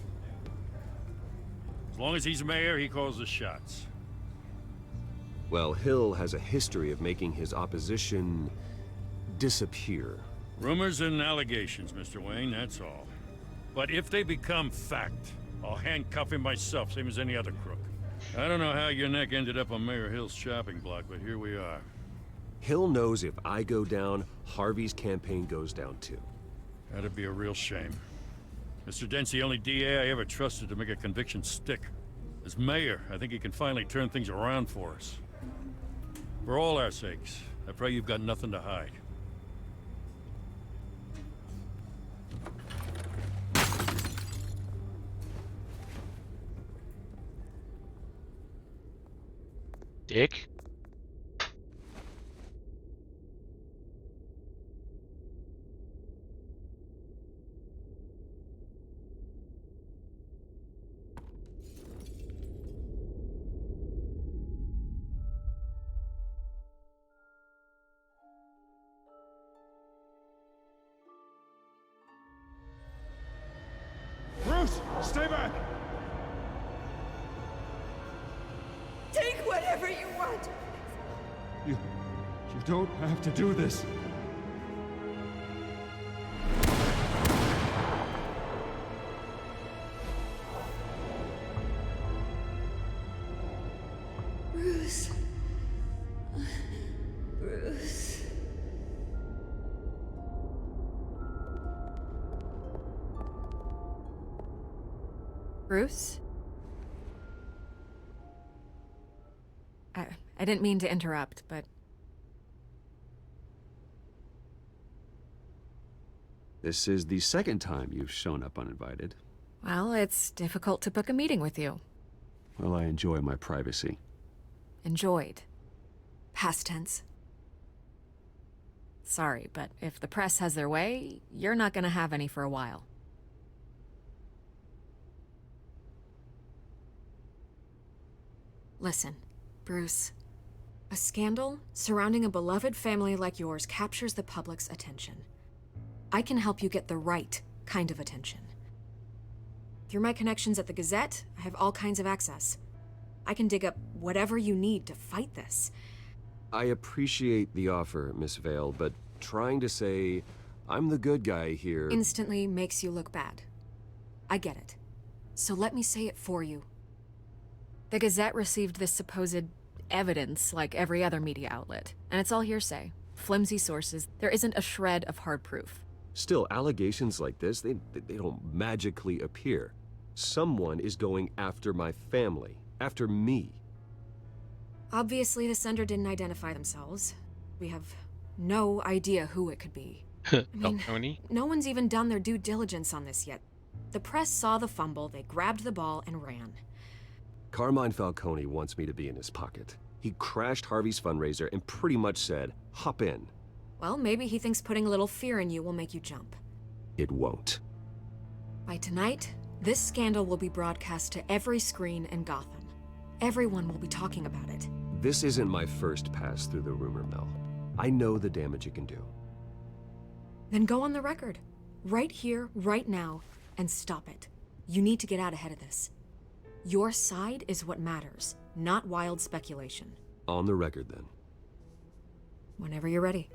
As long as he's mayor, he calls the shots. Well, Hill has a history of making his opposition disappear. Rumors and allegations, Mr. Wayne, that's all. But if they become fact, I'll handcuff him myself, same as any other crook. I don't know how your neck ended up on Mayor Hill's shopping block, but here we are. Hill knows if I go down, Harvey's campaign goes down too. That'd be a real shame. Mr. Dent's the only DA I ever trusted to make a conviction stick. As mayor, I think he can finally turn things around for us. For all our sakes, I pray you've got nothing to hide. Dick? Bruce, stay back! Take whatever you want. You don't have to do this. Bruce. Bruce. Bruce? I didn't mean to interrupt, but... This is the second time you've shown up uninvited. Well, it's difficult to book a meeting with you. Well, I enjoy my privacy. Enjoyed. Past tense. Sorry, but if the press has their way, you're not gonna have any for a while. Listen, Bruce. A scandal surrounding a beloved family like yours captures the public's attention. I can help you get the right kind of attention. Through my connections at the Gazette, I have all kinds of access. I can dig up whatever you need to fight this. I appreciate the offer, Miss Vale, but trying to say I'm the good guy here... Instantly makes you look bad. I get it. So let me say it for you. The Gazette received this supposed evidence like every other media outlet, and it's all hearsay. Flimsy sources. There isn't a shred of hard proof. Still, allegations like this, they don't magically appear. Someone is going after my family, after me. Obviously, the sender didn't identify themselves. We have no idea who it could be. I mean, no one's even done their due diligence on this yet. The press saw the fumble, they grabbed the ball and ran. Carmine Falcone wants me to be in his pocket. He crashed Harvey's fundraiser and pretty much said, hop in. Well, maybe he thinks putting a little fear in you will make you jump. It won't. By tonight, this scandal will be broadcast to every screen in Gotham. Everyone will be talking about it. This isn't my first pass through the rumor mill. I know the damage it can do. Then go on the record. Right here, right now, and stop it. You need to get out ahead of this. Your side is what matters, not wild speculation. On the record, then. Whenever you're ready.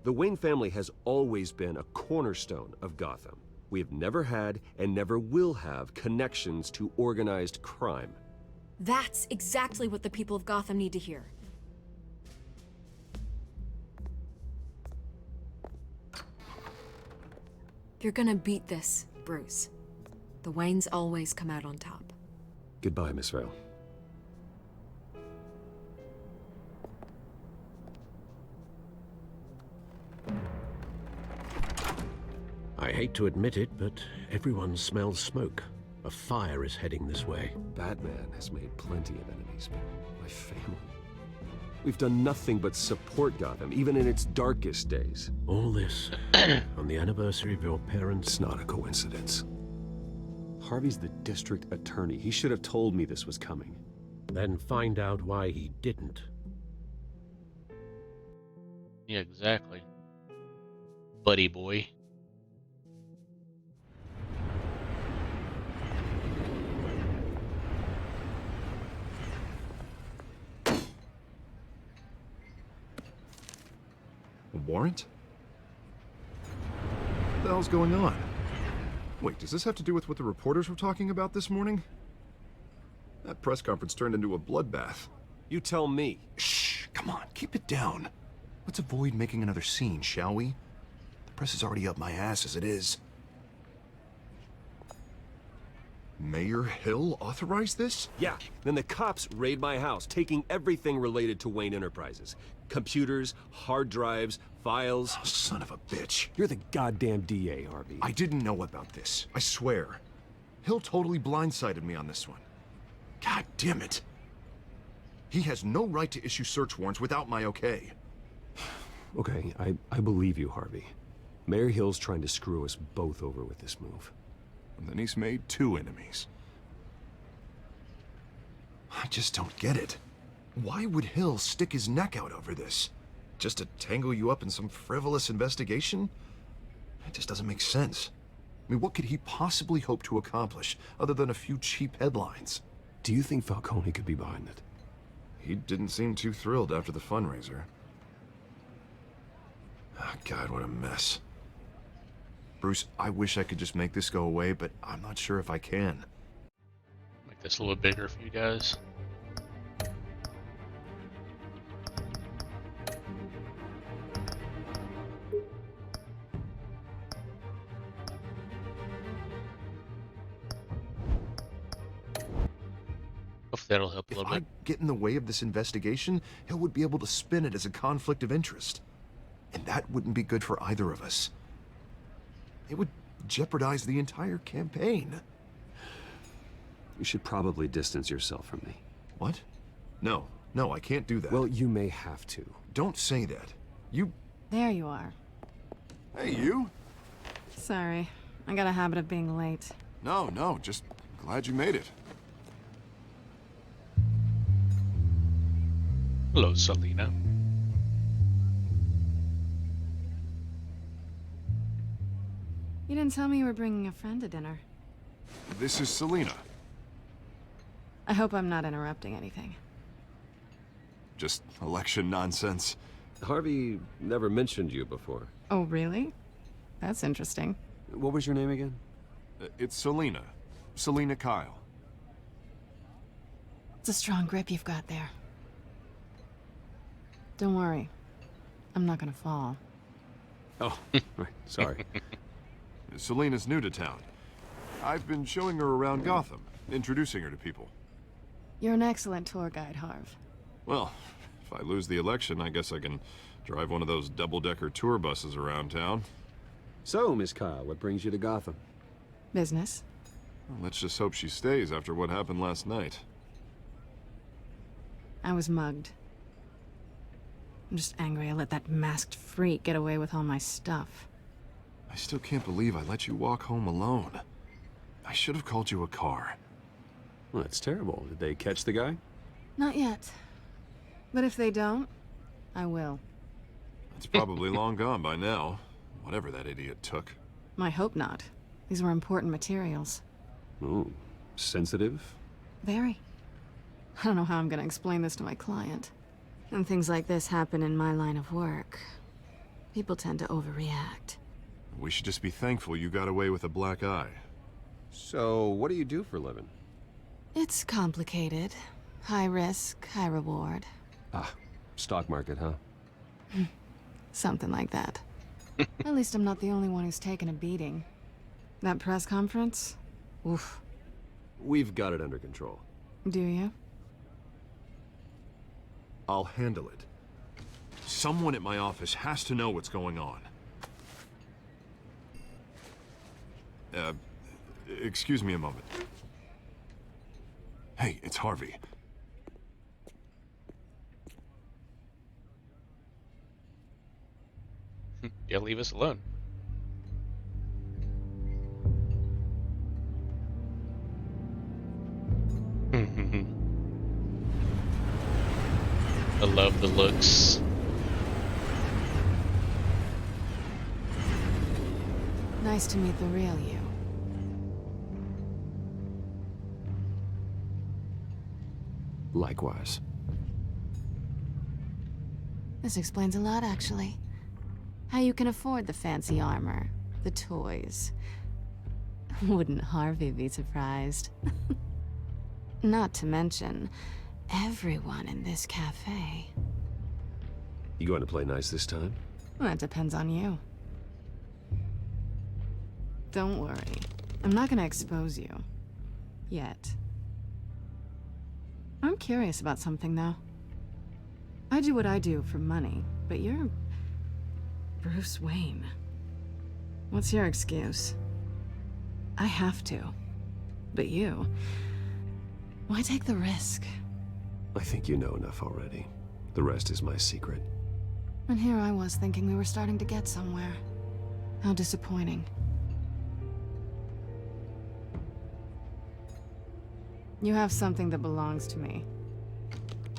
The Wayne family has always been a cornerstone of Gotham. We have never had and never will have connections to organized crime. That's exactly what the people of Gotham need to hear. You're gonna beat this, Bruce. The Waynes always come out on top. Goodbye, Miss Vale. I hate to admit it, but everyone smells smoke. A fire is heading this way. Batman has made plenty of enemies, but my family... We've done nothing but support Gotham, even in its darkest days. All this on the anniversary of your parents... It's not a coincidence. Harvey's the district attorney. He should have told me this was coming. Then find out why he didn't. Yeah, exactly. Buddy boy. A warrant? What the hell's going on? Wait, does this have to do with what the reporters were talking about this morning? That press conference turned into a bloodbath. You tell me. Shh, come on, keep it down. Let's avoid making another scene, shall we? The press is already up my ass as it is. Mayor Hill authorized this? Yeah, then the cops raid my house, taking everything related to Wayne Enterprises. Computers, hard drives, files. Oh, son of a bitch. You're the goddamn DA, Harvey. I didn't know about this, I swear. Hill totally blindsided me on this one. God damn it. He has no right to issue search warrants without my okay. Okay, I believe you, Harvey. Mayor Hill's trying to screw us both over with this move. And then he's made 2 enemies. I just don't get it. Why would Hill stick his neck out over this? Just to tangle you up in some frivolous investigation? It just doesn't make sense. I mean, what could he possibly hope to accomplish other than a few cheap headlines? Do you think Falcone could be behind it? He didn't seem too thrilled after the fundraiser. Oh, God, what a mess. Bruce, I wish I could just make this go away, but I'm not sure if I can. Make this a little bigger for you guys. Hopefully that'll help a little bit. If I get in the way of this investigation, Hill would be able to spin it as a conflict of interest. And that wouldn't be good for either of us. It would jeopardize the entire campaign. You should probably distance yourself from me. What? No, I can't do that. Well, you may have to. Don't say that. You... There you are. Hey, you? Sorry, I got a habit of being late. No, just glad you made it. Hello, Selena. You didn't tell me you were bringing a friend to dinner. This is Selena. I hope I'm not interrupting anything. Just election nonsense. Harvey never mentioned you before. Oh, really? That's interesting. What was your name again? It's Selena. Selena Kyle. It's a strong grip you've got there. Don't worry. I'm not gonna fall. Oh, right. Sorry. Selena's new to town. I've been showing her around Gotham, introducing her to people. You're an excellent tour guide, Harv. Well, if I lose the election, I guess I can drive one of those double-decker tour buses around town. So, Miss Kyle, what brings you to Gotham? Business. Well, let's just hope she stays after what happened last night. I was mugged. I'm just angry I let that masked freak get away with all my stuff. I still can't believe I let you walk home alone. I should have called you a car. Well, that's terrible. Did they catch the guy? Not yet. But if they don't, I will. It's probably long gone by now, whatever that idiot took. I hope not. These were important materials. Ooh, sensitive? Very. I don't know how I'm gonna explain this to my client. When things like this happen in my line of work, people tend to overreact. We should just be thankful you got away with a black eye. So, what do you do for a living? It's complicated. High risk, high reward. Ah, stock market, huh? Something like that. At least I'm not the only one who's taken a beating. That press conference? Oof. We've got it under control. Do you? I'll handle it. Someone at my office has to know what's going on. Excuse me a moment. Hey, it's Harvey. Yeah, leave us alone. I love the looks. Nice to meet the real you. Likewise. This explains a lot, actually. How you can afford the fancy armor, the toys. Wouldn't Harvey be surprised? Not to mention, everyone in this cafe. You going to play nice this time? Well, that depends on you. Don't worry. I'm not gonna expose you. Yet. I'm curious about something, though. I do what I do for money, but you're... Bruce Wayne. What's your excuse? I have to. But you... Why take the risk? I think you know enough already. The rest is my secret. And here I was thinking we were starting to get somewhere. How disappointing. You have something that belongs to me.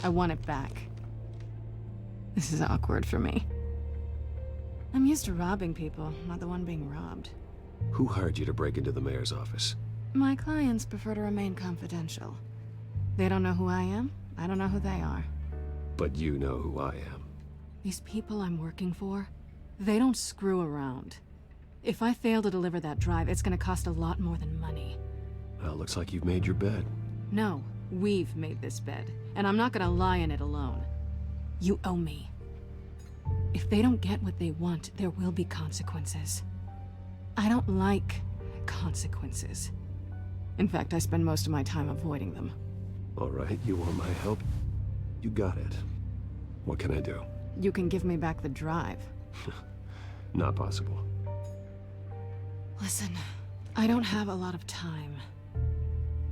I want it back. This is awkward for me. I'm used to robbing people, not the one being robbed. Who hired you to break into the mayor's office? My clients prefer to remain confidential. They don't know who I am, I don't know who they are. But you know who I am. These people I'm working for, they don't screw around. If I fail to deliver that drive, it's gonna cost a lot more than money. Well, looks like you've made your bed. No, we've made this bed, and I'm not gonna lie in it alone. You owe me. If they don't get what they want, there will be consequences. I don't like consequences. In fact, I spend most of my time avoiding them. All right, you want my help? You got it. What can I do? You can give me back the drive. Not possible. Listen, I don't have a lot of time.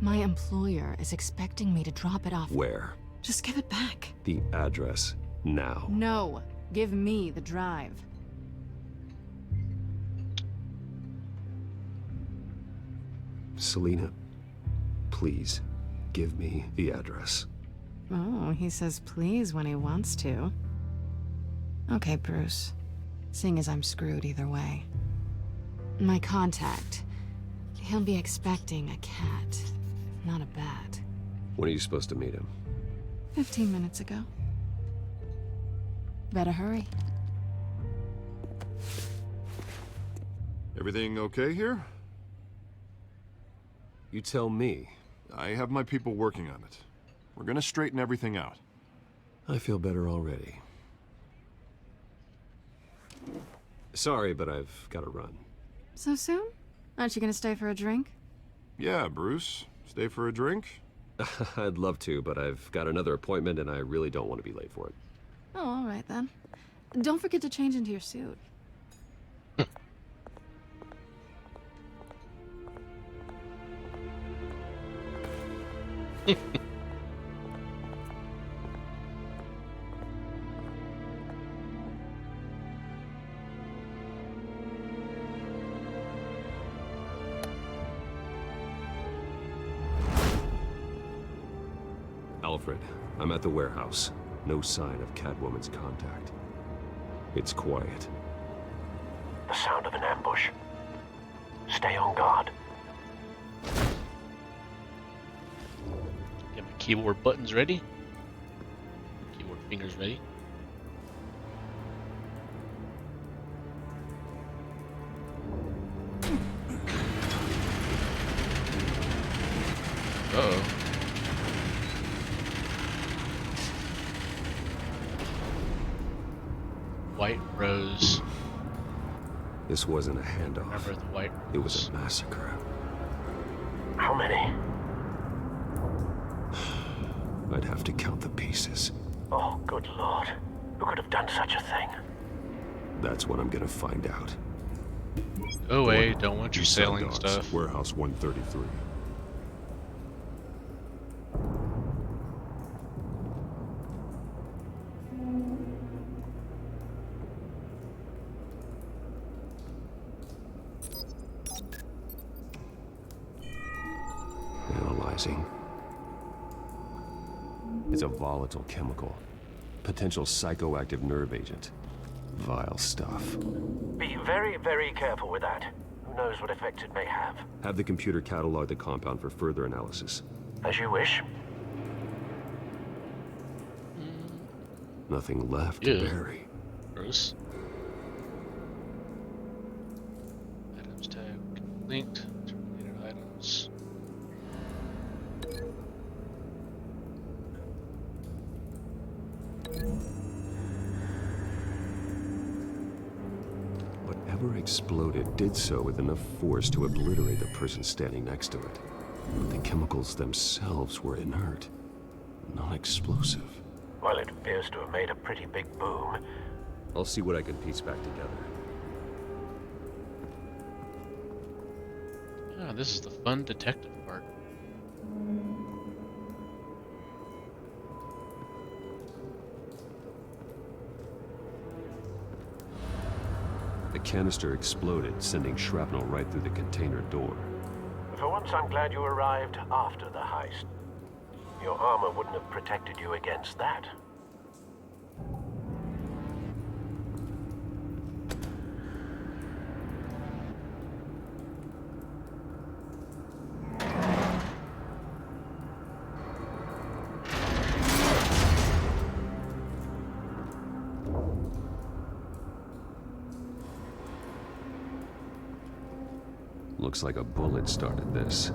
My employer is expecting me to drop it off. Where? Just give it back. The address, now. No, give me the drive. Selina, please, give me the address. Oh, he says please when he wants to. Okay, Bruce. Seeing as I'm screwed either way. My contact. He'll be expecting a cat, not a bat. When are you supposed to meet him? 15 minutes ago. Better hurry. Everything okay here? You tell me. I have my people working on it. We're gonna straighten everything out. I feel better already. Sorry, but I've got to run. So soon? Aren't you gonna stay for a drink? Yeah, Bruce. Stay for a drink? I'd love to, but I've got another appointment and I really don't want to be late for it. Oh, all right then. Don't forget to change into your suit. Alfred, I'm at the warehouse. No sign of Catwoman's contact. It's quiet. The sound of an ambush. Stay on guard. Get my keyboard buttons ready. Keyboard fingers ready. Uh-oh. White Rose. This wasn't a handoff. Remember the White Rose? It was a massacre. How many? I'd have to count the pieces. Oh, good lord. Who could have done such a thing? That's what I'm gonna find out. Go away, don't want you East selling Side Docks, stuff. Warehouse 133. Analyzing. It's a volatile chemical. Potential psychoactive nerve agent. Vile stuff. Be very, very careful with that. Who knows what effects it may have. Have the computer catalog the compound for further analysis. As you wish. Nothing left to bury. Gross. Items tag linked to related items. Whatever exploded did so with enough force to obliterate the person standing next to it. But the chemicals themselves were inert, non-explosive. Well, it appears to have made a pretty big boom. I'll see what I can piece back together. Ah, this is the fun detective part. The canister exploded, sending shrapnel right through the container door. For once, I'm glad you arrived after the heist. Your armor wouldn't have protected you against that. Looks like a bullet started this.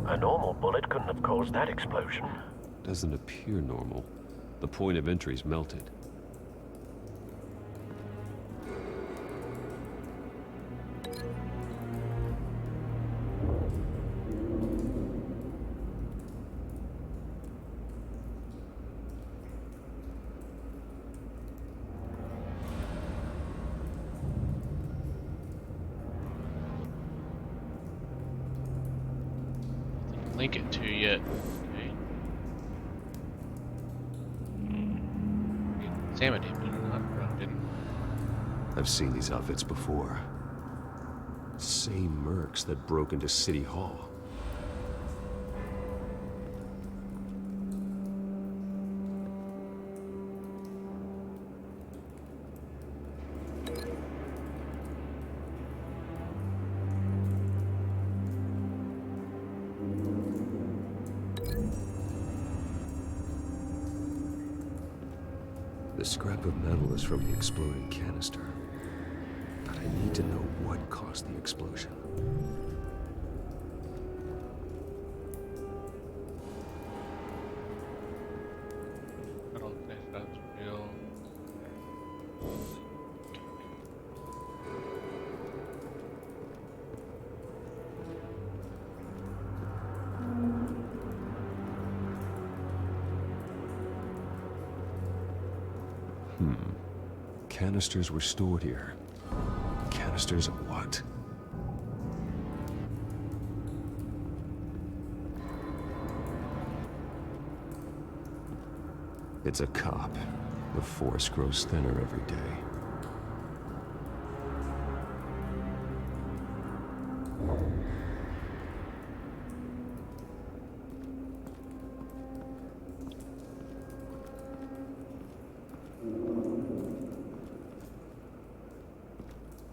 A normal bullet couldn't have caused that explosion. Doesn't appear normal. The point of entry's melted. Link it to yet. Okay. Examined him, but not grounded. I've seen these outfits before. Same mercs that broke into City Hall. The scrap of metal is from the exploding canister. But I need to know what caused the explosion. I don't think that's real. Canisters were stored here. Canisters of what? It's a cop. The force grows thinner every day.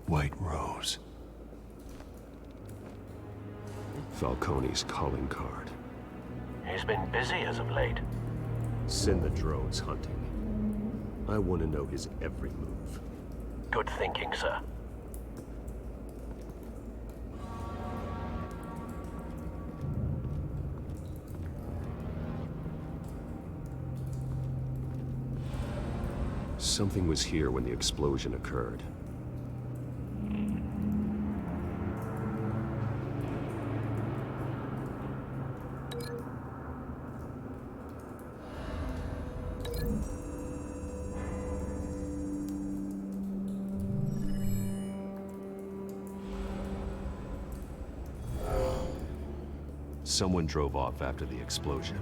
White Rose. Falcone's calling card. He's been busy as of late. Send the drones hunting. I want to know his every move. Good thinking, sir. Something was here when the explosion occurred. someone drove off after the explosion.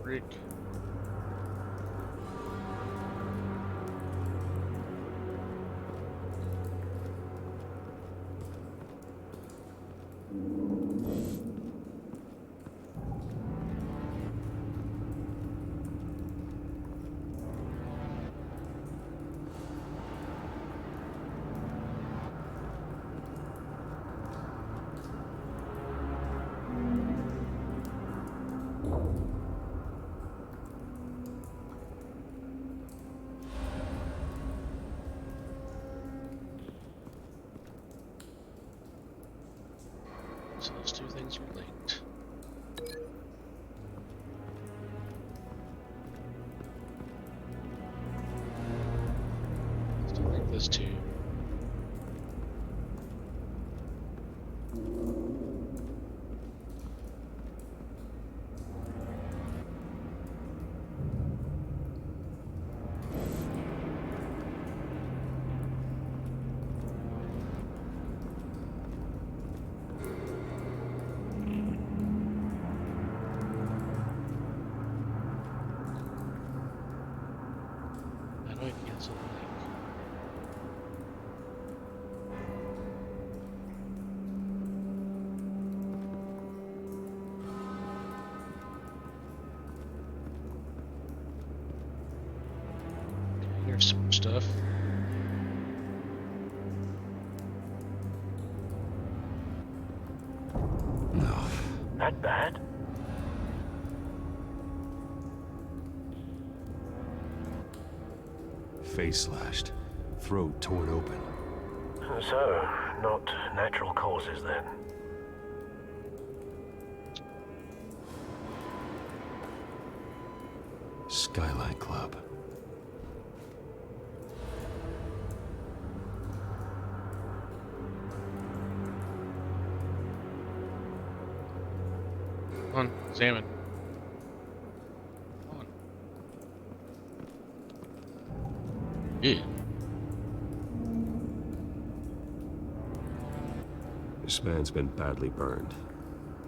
Frick. So those two things are linked. Still link those two. How do I cancel the link? Okay, here's some more stuff. That bad? Face slashed, throat torn open. So, not natural causes then. Skylight Club. Come on, examine. Come on. Yeah. This man's been badly burned,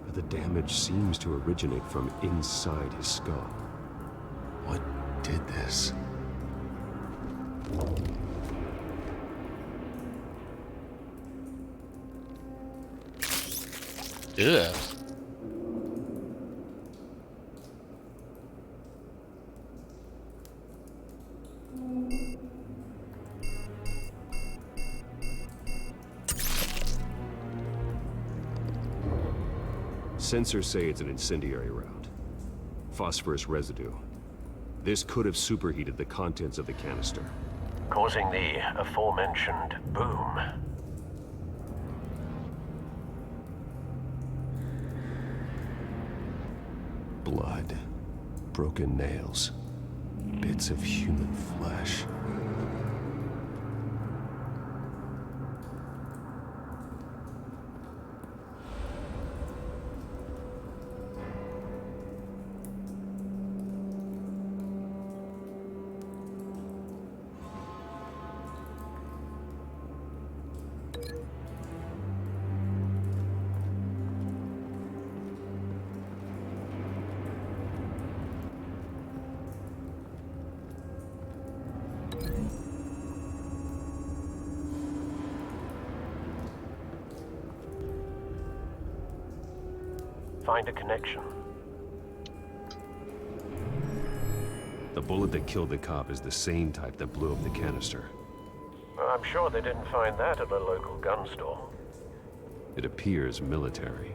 but the damage seems to originate from inside his skull. What did this? Yeah. Sensors say it's an incendiary round. Phosphorus residue. This could have superheated the contents of the canister, Causing the aforementioned boom. Blood, broken nails, bits of human flesh. Find a connection. The bullet that killed the cop is the same type that blew up the canister. I'm sure they didn't find that at a local gun store. It appears military.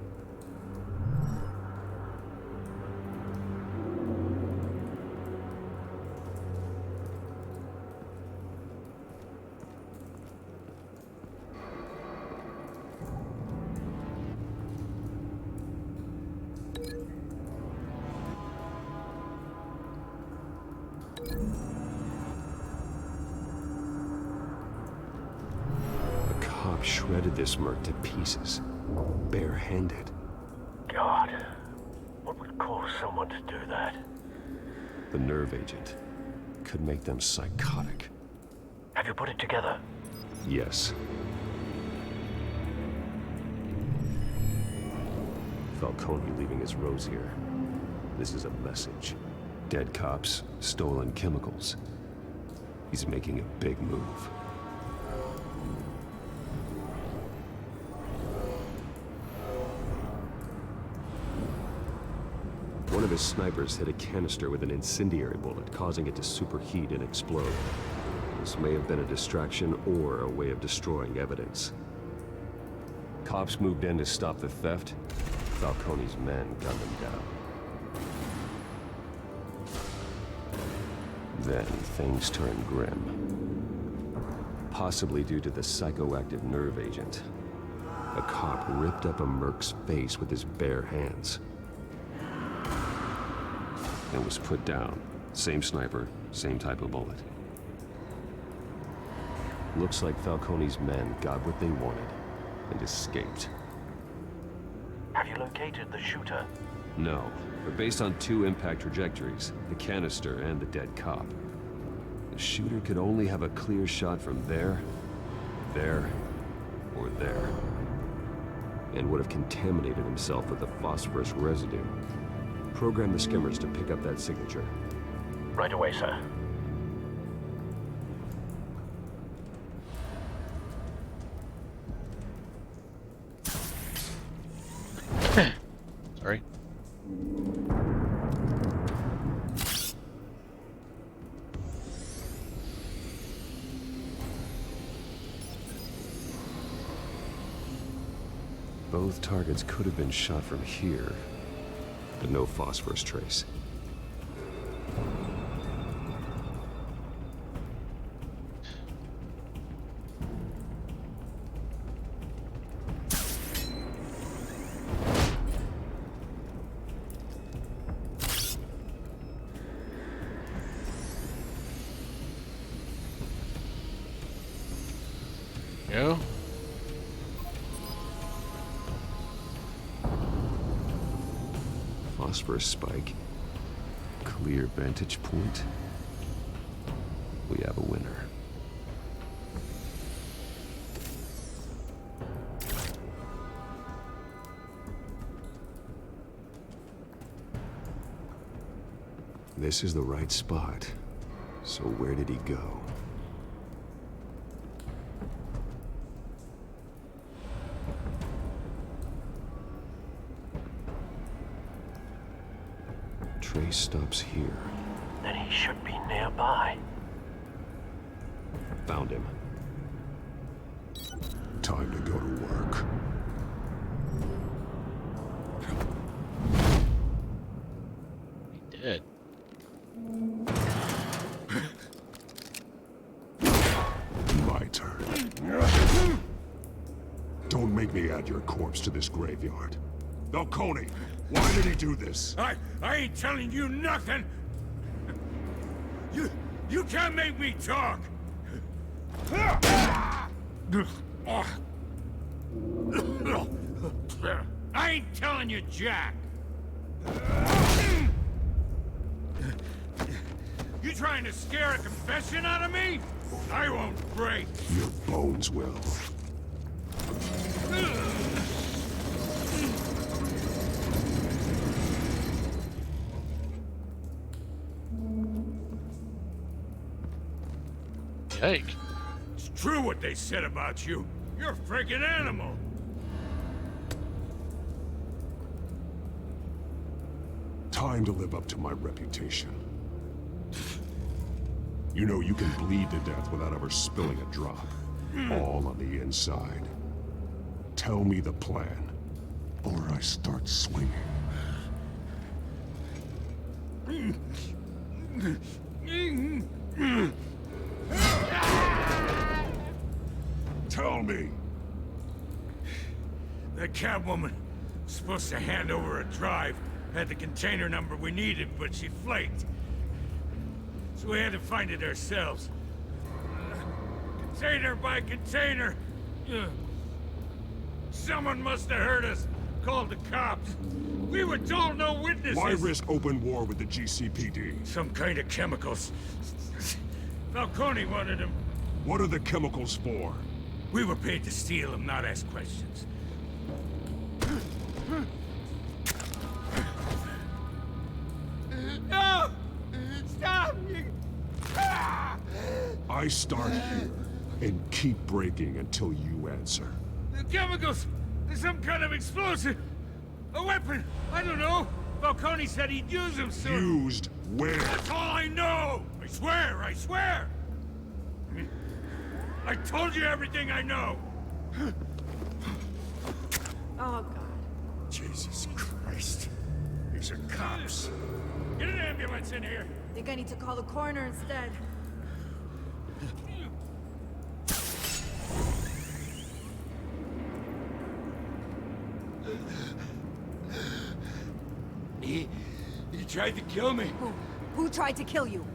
shredded this merc to pieces, barehanded. God, what would cause someone to do that? The nerve agent could make them psychotic. Have you put it together? Yes. Falcone leaving his rose here. This is a message. Dead cops, stolen chemicals. He's making a big move. One of his snipers hit a canister with an incendiary bullet, causing it to superheat and explode. This may have been a distraction or a way of destroying evidence. Cops moved in to stop the theft. Falcone's men gunned them down. Then things turned grim. Possibly due to the psychoactive nerve agent. A cop ripped up a merc's face with his bare hands. And was put down. Same sniper, same type of bullet. Looks like Falcone's men got what they wanted and escaped. Have you located the shooter? No, but based on 2 impact trajectories, the canister and the dead cop, the shooter could only have a clear shot from there, or there, and would have contaminated himself with the phosphorus residue. Program the skimmers to pick up that signature. Right away, sir. Sorry. Both targets could have been shot from here, but no phosphorus trace. Go. Phosphorus spike. Clear vantage point. We have a winner. This is the right spot. So where did he go? Trace stops here. Then he should be nearby. Found him. Time to go to work. He did. My turn. Don't make me add your corpse to this graveyard. Falcone, why did he do this? I ain't telling you nothing! You can't make me talk! I ain't telling you jack! You trying to scare a confession out of me? I won't break! Your bones will. Yike. It's true what they said about you. You're a freaking animal! Time to live up to my reputation. You know you can bleed to death without ever spilling a drop. All on the inside. Tell me the plan, or I start swinging. Tell me! That Catwoman was supposed to hand over a drive. Had the container number we needed, but she flaked. So we had to find it ourselves. Container by container. Someone must have heard us. Called the cops. We were told no witnesses. Why risk open war with the GCPD? Some kind of chemicals. Falcone wanted them. What are the chemicals for? We were paid to steal them, not ask questions. No! Stop! I start here and keep breaking until you answer. The chemicals! There's some kind of explosive! A weapon! I don't know! Falcone said he'd use them soon. Used where? That's all I know! I swear, I swear! I told you everything I know! Oh, God. Jesus Christ. These are cops. Get an ambulance in here! Think I need to call the coroner instead. He tried to kill me. Who tried to kill you?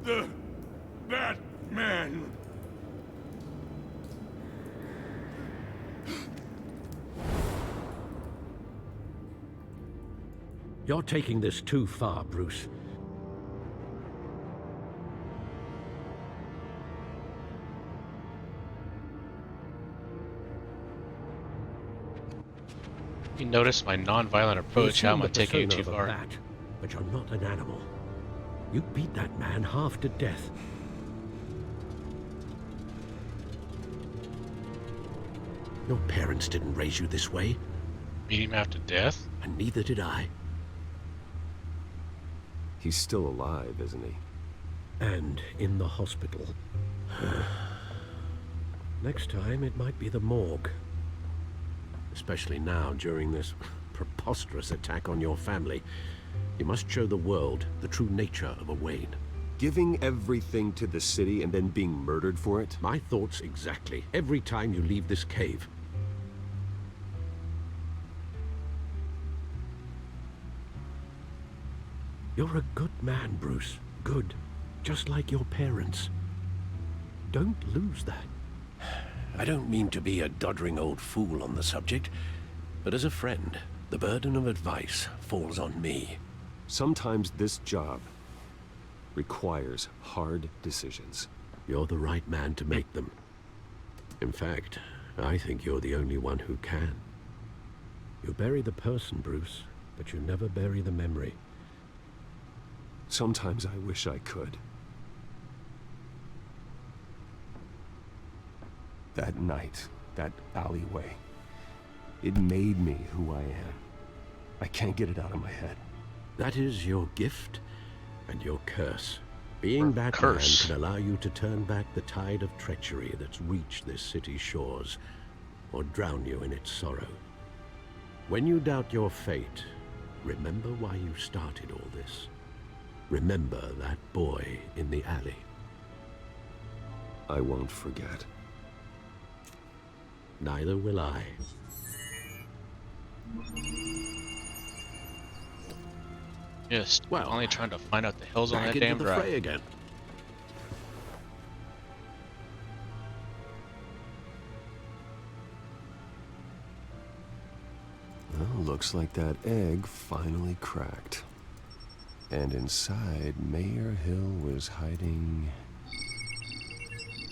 The Batman. You're taking this too far, Bruce. You notice my non-violent approach. How am I taking it too far? Bat, but you're not an animal. You beat that man half to death. Your parents didn't raise you this way. Beat him half to death? And neither did I. He's still alive, isn't he? And in the hospital. Next time, it might be the morgue. Especially now, during this preposterous attack on your family. You must show the world the true nature of a Wayne. Giving everything to the city and then being murdered for it? My thoughts exactly. Every time you leave this cave. You're a good man, Bruce. Good. Just like your parents. Don't lose that. I don't mean to be a doddering old fool on the subject, but as a friend, the burden of advice falls on me. Sometimes this job requires hard decisions. You're the right man to make them. In fact, I think you're the only one who can. You bury the person, Bruce, but you never bury the memory. Sometimes I wish I could. That night, that alleyway, it made me who I am. I can't get it out of my head. That is your gift and your curse. Being Batman can allow you to turn back the tide of treachery that's reached this city's shores, or drown you in its sorrow. When you doubt your fate, remember why you started all this. Remember that boy in the alley. I won't forget. Neither will I. Yes, well, only trying to find out the hell's on that damn the drive. fray again. Well, looks like that egg finally cracked. And inside, Mayor Hill was hiding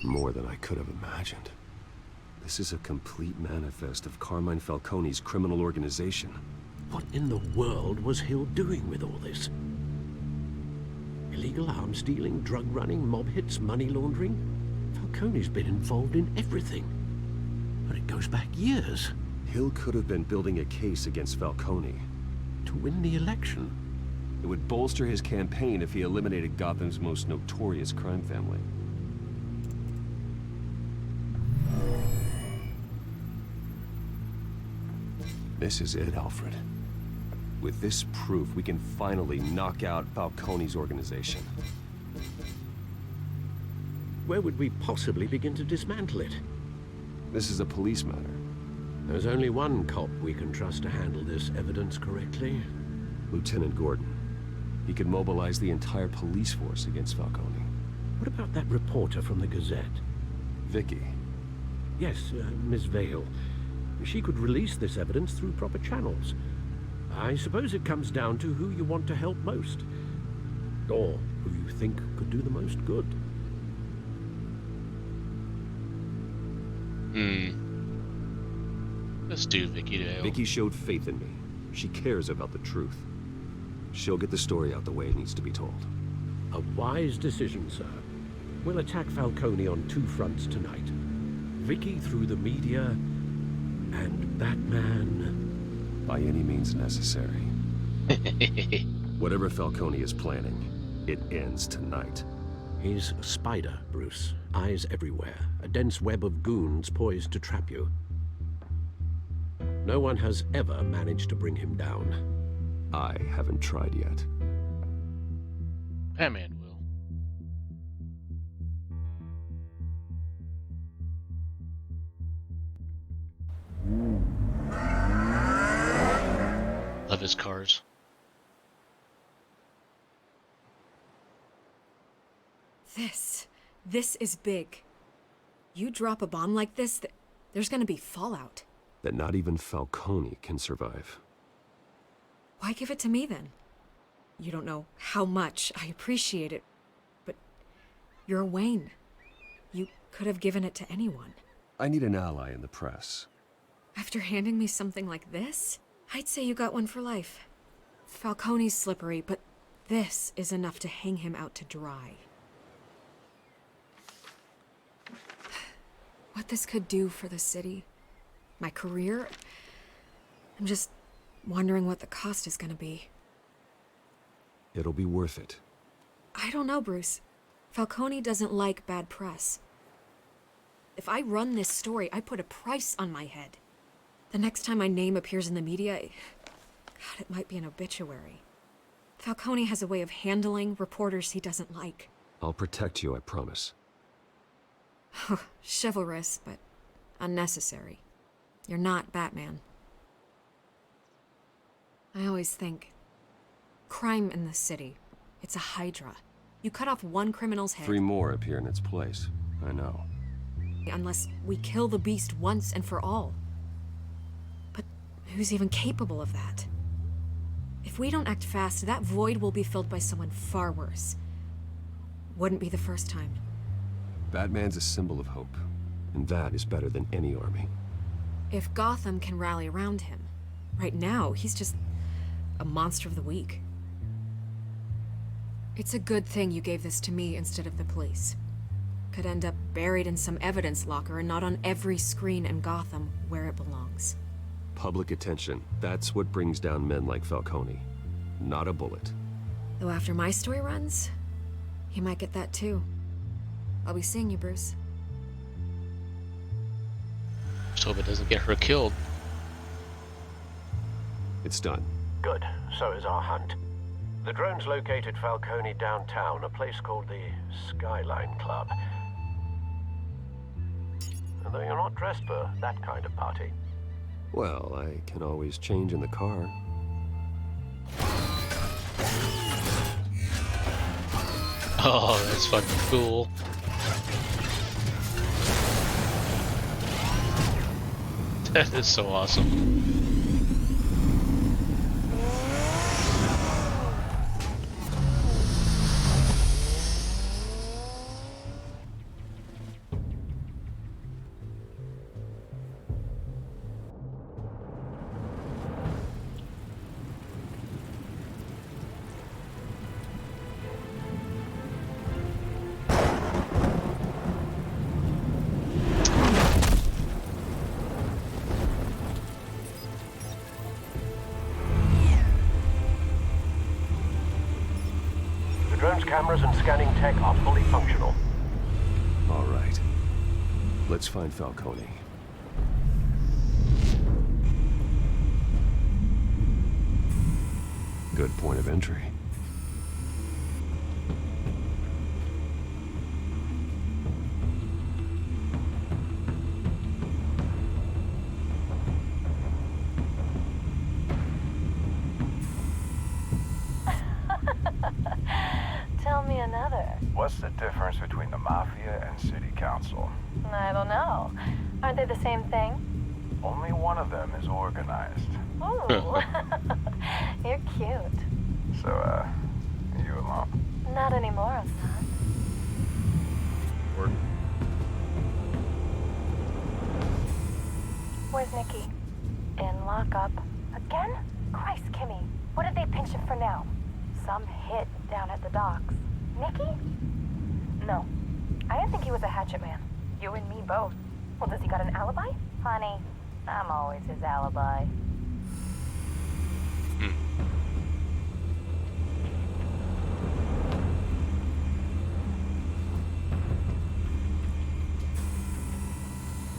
more than I could have imagined. This is a complete manifest of Carmine Falcone's criminal organization. What in the world was Hill doing with all this? Illegal arms dealing, drug running, mob hits, money laundering? Falcone's been involved in everything. But it goes back years. Hill could have been building a case against Falcone. To win the election? It would bolster his campaign if he eliminated Gotham's most notorious crime family. This is it, Alfred. With this proof, we can finally knock out Falcone's organization. Where would we possibly begin to dismantle it? This is a police matter. There's only one cop we can trust to handle this evidence correctly. Lieutenant Gordon. He could mobilize the entire police force against Falcone. What about that reporter from the Gazette? Vicky. Yes, Miss Vale. She could release this evidence through proper channels. I suppose it comes down to who you want to help most. Or who you think could do the most good. Let's do Vicky Dale. Vicky showed faith in me. She cares about the truth. She'll get the story out the way it needs to be told. A wise decision, sir. We'll attack Falcone on 2 fronts tonight. Vicky through the media, and Batman... by any means necessary. Whatever Falcone is planning, it ends tonight. He's a spider, Bruce. Eyes everywhere. A dense web of goons poised to trap you. No one has ever managed to bring him down. I haven't tried yet. Batman will. Love his cars. This is big. You drop a bomb like this, there's gonna be fallout. That not even Falcone can survive. Why give it to me then? You don't know how much I appreciate it, but you're Wayne. You could have given it to anyone. I need an ally in the press. After handing me something like this, I'd say you got one for life. Falcone's slippery, but this is enough to hang him out to dry. What this could do for the city, my career, I'm just wondering what the cost is gonna be. It'll be worth it. I don't know, Bruce. Falcone doesn't like bad press. If I run this story, I put a price on my head. The next time my name appears in the media, God, it might be an obituary. Falcone has a way of handling reporters he doesn't like. I'll protect you, I promise. Chivalrous, but unnecessary. You're not Batman. I always think, crime in the city, it's a hydra. You cut off one criminal's head. 3 more appear in its place. I know. Unless we kill the beast once and for all. But who's even capable of that? If we don't act fast, that void will be filled by someone far worse. Wouldn't be the first time. Batman's a symbol of hope, and that is better than any army. If Gotham can rally around him, right now, he's just a monster of the week. It's a good thing you gave this to me instead of the police. Could end up buried in some evidence locker and not on every screen in Gotham where it belongs. Public attention, that's what brings down men like Falcone. Not a bullet. Though after my story runs, he might get that too. I'll be seeing you, Bruce. Just hope it doesn't get her killed. It's done. Good. So is our hunt. The drone's located Falcone downtown, a place called the Skyline Club. And though you're not dressed for that kind of party. Well, I can always change in the car. Oh, that's fucking cool. That is so awesome. Drone's cameras and scanning tech are fully functional. All right. Let's find Falcone. Good point of entry. Tell me another. What's the difference between the Mafia and City Council? I don't know. Aren't they the same thing? Only one of them is organized. Ooh, you're cute. So, you alone? Not anymore, I'm not. Where's Nikki? In lockup. Again? Christ, Kimmy. What did they pinch him for now? Some hit down at the docks. Nikki? No. I didn't think he was a hatchet man. You and me both. Well, does he got an alibi? Honey, I'm always his alibi.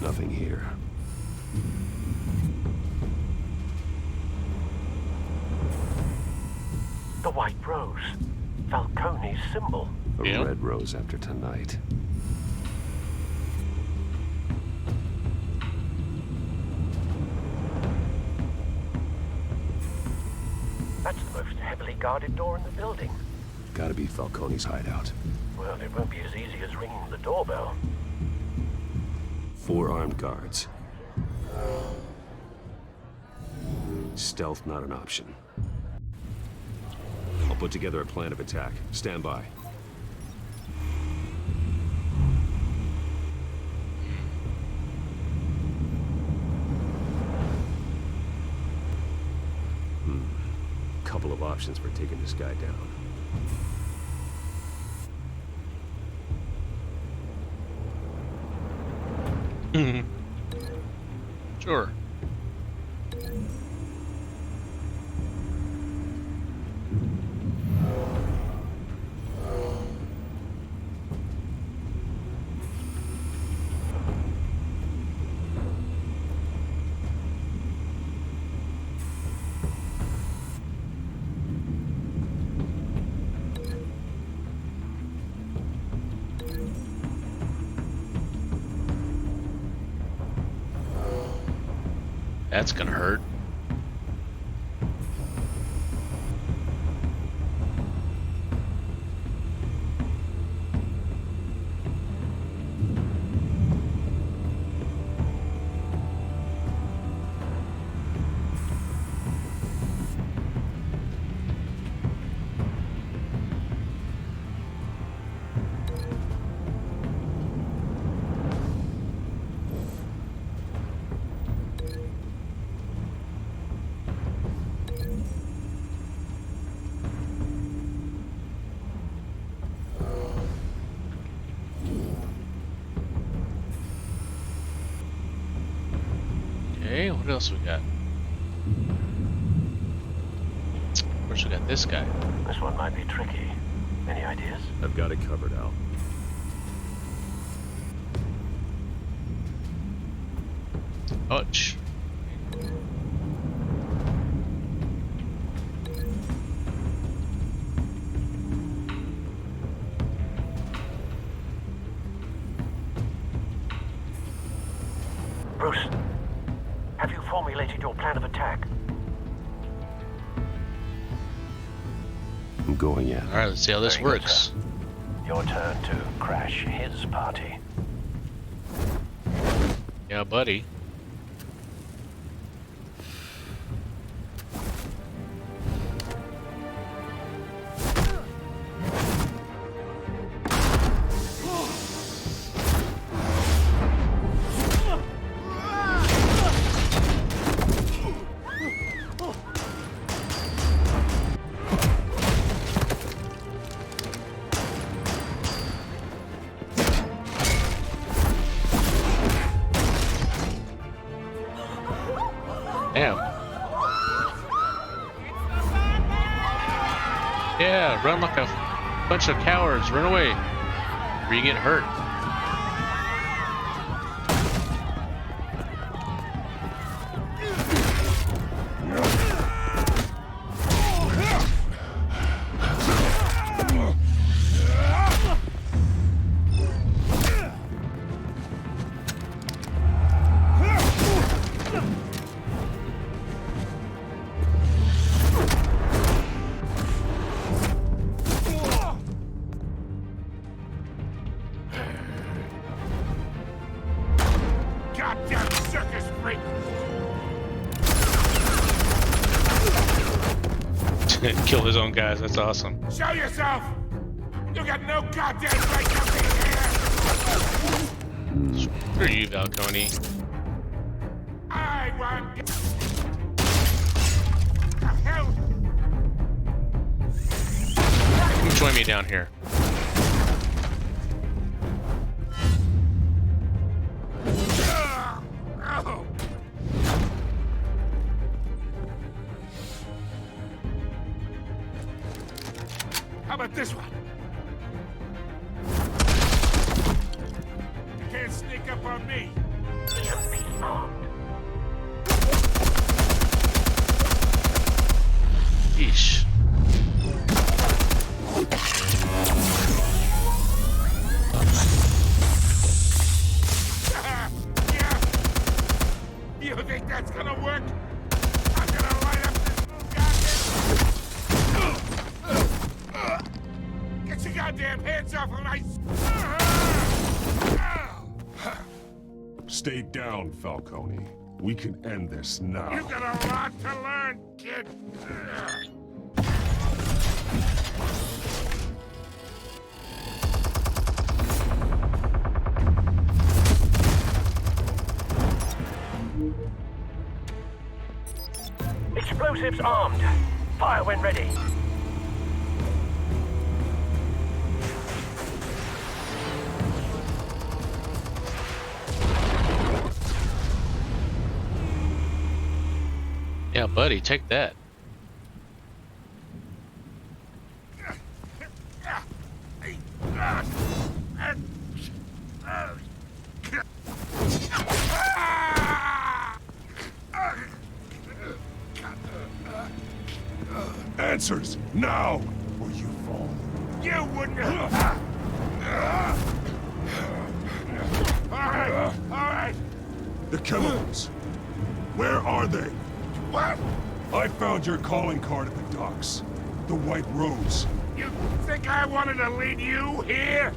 Nothing here. The White Rose. Falcone's symbol. A red rose after tonight. That's the most heavily guarded door in the building. Gotta be Falcone's hideout. Well, it won't be as easy as ringing the doorbell. 4 armed guards. Stealth not an option. I'll put together a plan of attack. Stand by. Couple of options for taking this guy down. Sure. That's gonna hurt. Okay, what else we got? Of course, we got this guy. This one might be tricky. Any ideas? I've got it covered, Al. Ouch. Bruce, have you formulated your plan of attack? I'm going in. Alright, let's see how this Very good, works. sir. Your turn to crash his party. Yeah, buddy. Damn. Yeah, run like a bunch of cowards. Run away. Or you get hurt. Hurry! Kill his own guys, that's awesome. Show yourself! You got no goddamn right to be here! Screw you, Falcone. I want... The hell? Come join me down here. Oh. How about this one? You can't sneak up on me. Yeesh. Yeah. You think that's gonna work? I'm gonna light up this goddamn... Get your goddamn hands off of my... Stay down, Falcone. We can end this now. You got a lot to learn, kid. Explosives armed. Fire when ready. Yeah, buddy, take that. Answers, now, or you fall. You wouldn't... All right. The chemicals. Where are they? What? I found your calling card at the docks. The White Rose. You think I wanted to lead you here?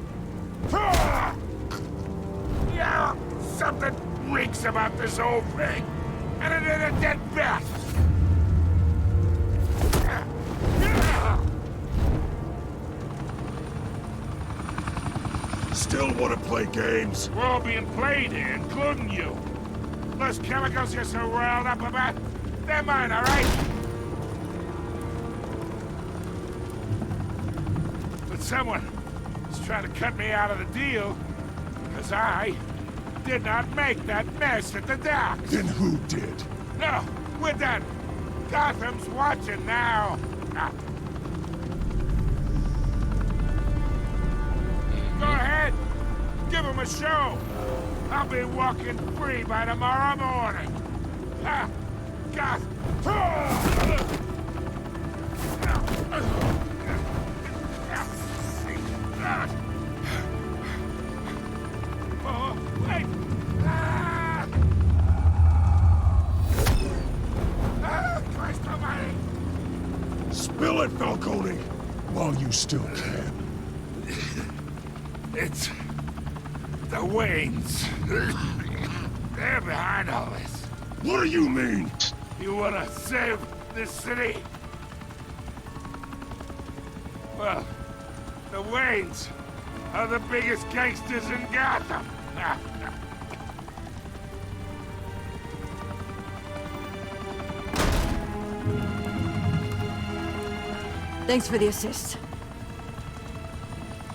Yeah, something reeks about this whole thing. And it is a dead bat. Still want to play games? We're all being played here, including you. Those chemicals you're so riled up about, they're mine, all right? But someone is trying to cut me out of the deal because I did not make that mess at the docks. Then who did? No, we're done. Gotham's watching now. Go ahead. Give him a show. I'll be walking free by tomorrow morning. God. Oh, wait. Christ almighty. Spill it, Falcone, while you still can. It's the Waynes. They're behind all this. What do you mean? You wanna save this city? Well, the Waynes are the biggest gangsters in Gotham. Thanks for the assist.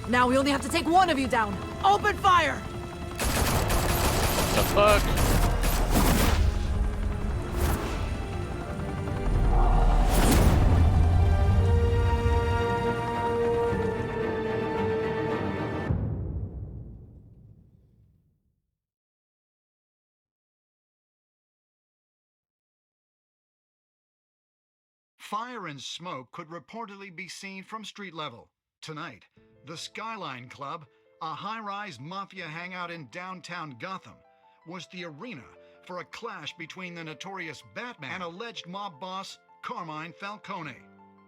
Now we only have to take one of you down. Open fire! The fuck? Fire and smoke could reportedly be seen from street level. Tonight, the Skyline Club, a high-rise mafia hangout in downtown Gotham, was the arena for a clash between the notorious Batman and alleged mob boss Carmine Falcone,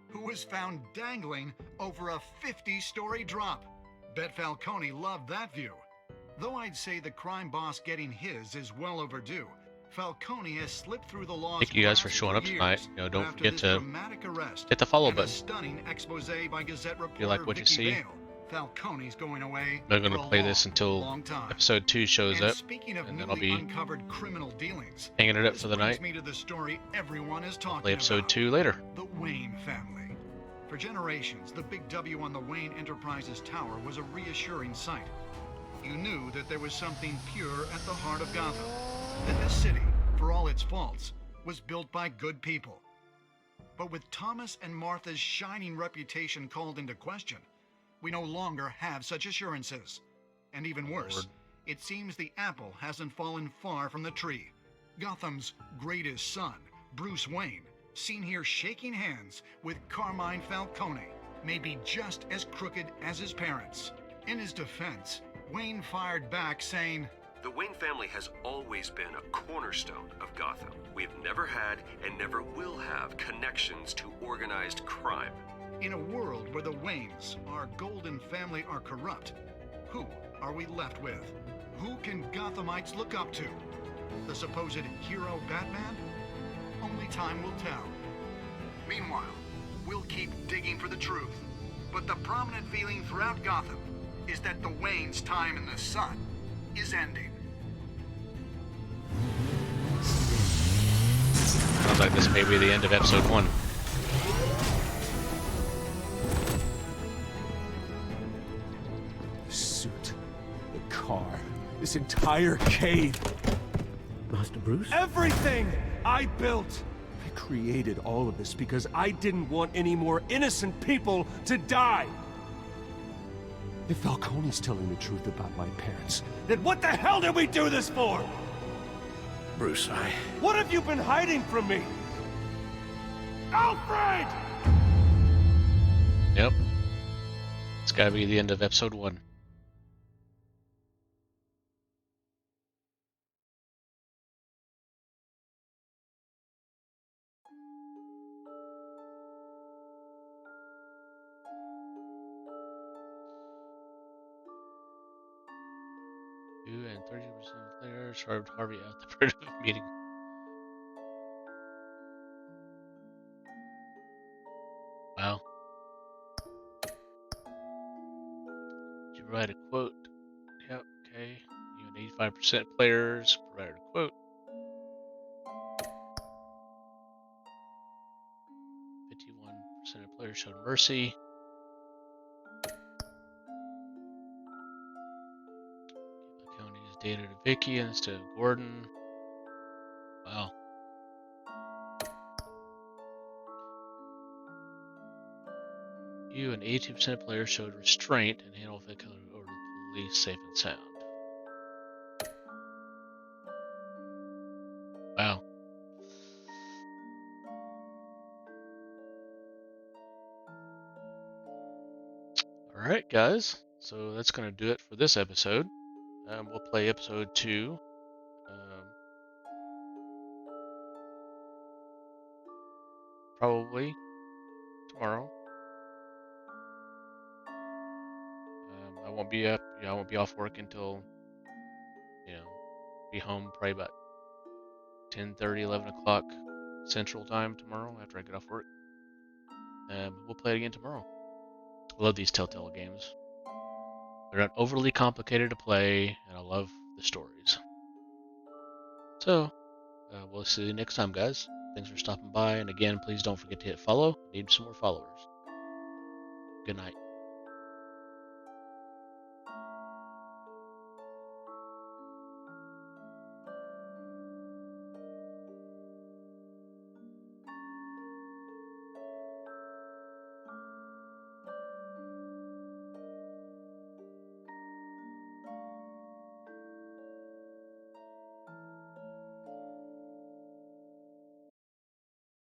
who was found dangling over a 50-story drop. Bet Falcone loved that view. Though I'd say the crime boss getting his is well overdue, Falcone has slipped through the law's Thank you guys for grasp showing up years, tonight. Don't after forget this to dramatic arrest hit the follow and a button. stunning expose by Gazette If you like reporter what you Vicky see. Vale, Falcone's going away I'm going for to a play long, this until long time. episode 2 shows And up, speaking of and then I'll newly be uncovered criminal dealings, hanging it up this for the brings night. me to the story everyone is talking Play episode about. 2 later. The Wayne family. For generations, the big W on the Wayne Enterprises tower was a reassuring sight. You knew that there was something pure at the heart of Gotham. That this city, for all its faults, was built by good people. But with Thomas and Martha's shining reputation called into question, we no longer have such assurances. And even worse, it seems the apple hasn't fallen far from the tree. Gotham's greatest son, Bruce Wayne, seen here shaking hands with Carmine Falcone, may be just as crooked as his parents. In his defense, Wayne fired back saying, "The Wayne family has always been a cornerstone of Gotham. We've never had and never will have connections to organized crime." In a world where the Waynes, our golden family, are corrupt, who are we left with? Who can Gothamites look up to? The supposed hero Batman? Only time will tell. Meanwhile, we'll keep digging for the truth. But the prominent feeling throughout Gotham is that the Waynes' time in the sun is ending. Sounds like this may be the end of episode 1. The suit, the car, this entire cave. Master Bruce? Everything I built! I created all of this because I didn't want any more innocent people to die! If Falcone's telling the truth about my parents, then what the hell did we do this for? Bruce, What have you been hiding from me? Alfred! Yep. It's gotta be the end of episode 1. And 30% of players served Harvey at the primitive meeting. Wow. Did you provide a quote? Yep, okay. You and 85% of players provided a quote. 51% of players showed mercy. County's data to Vicky instead of Gordon. Wow. You and 82% of players showed restraint and handled Vicky over the police safe and sound. Wow. Alright, guys. So that's going to do it for this episode. We'll play episode 2. Probably tomorrow. I won't be up. I won't be off work until, be home probably about 10:30, 11 o'clock Central Time tomorrow after I get off work. We'll play it again tomorrow. I love these Telltale games. They're not overly complicated to play, and I love the stories. So, we'll see you next time, guys. Thanks for stopping by, and again, please don't forget to hit follow. I need some more followers. Good night.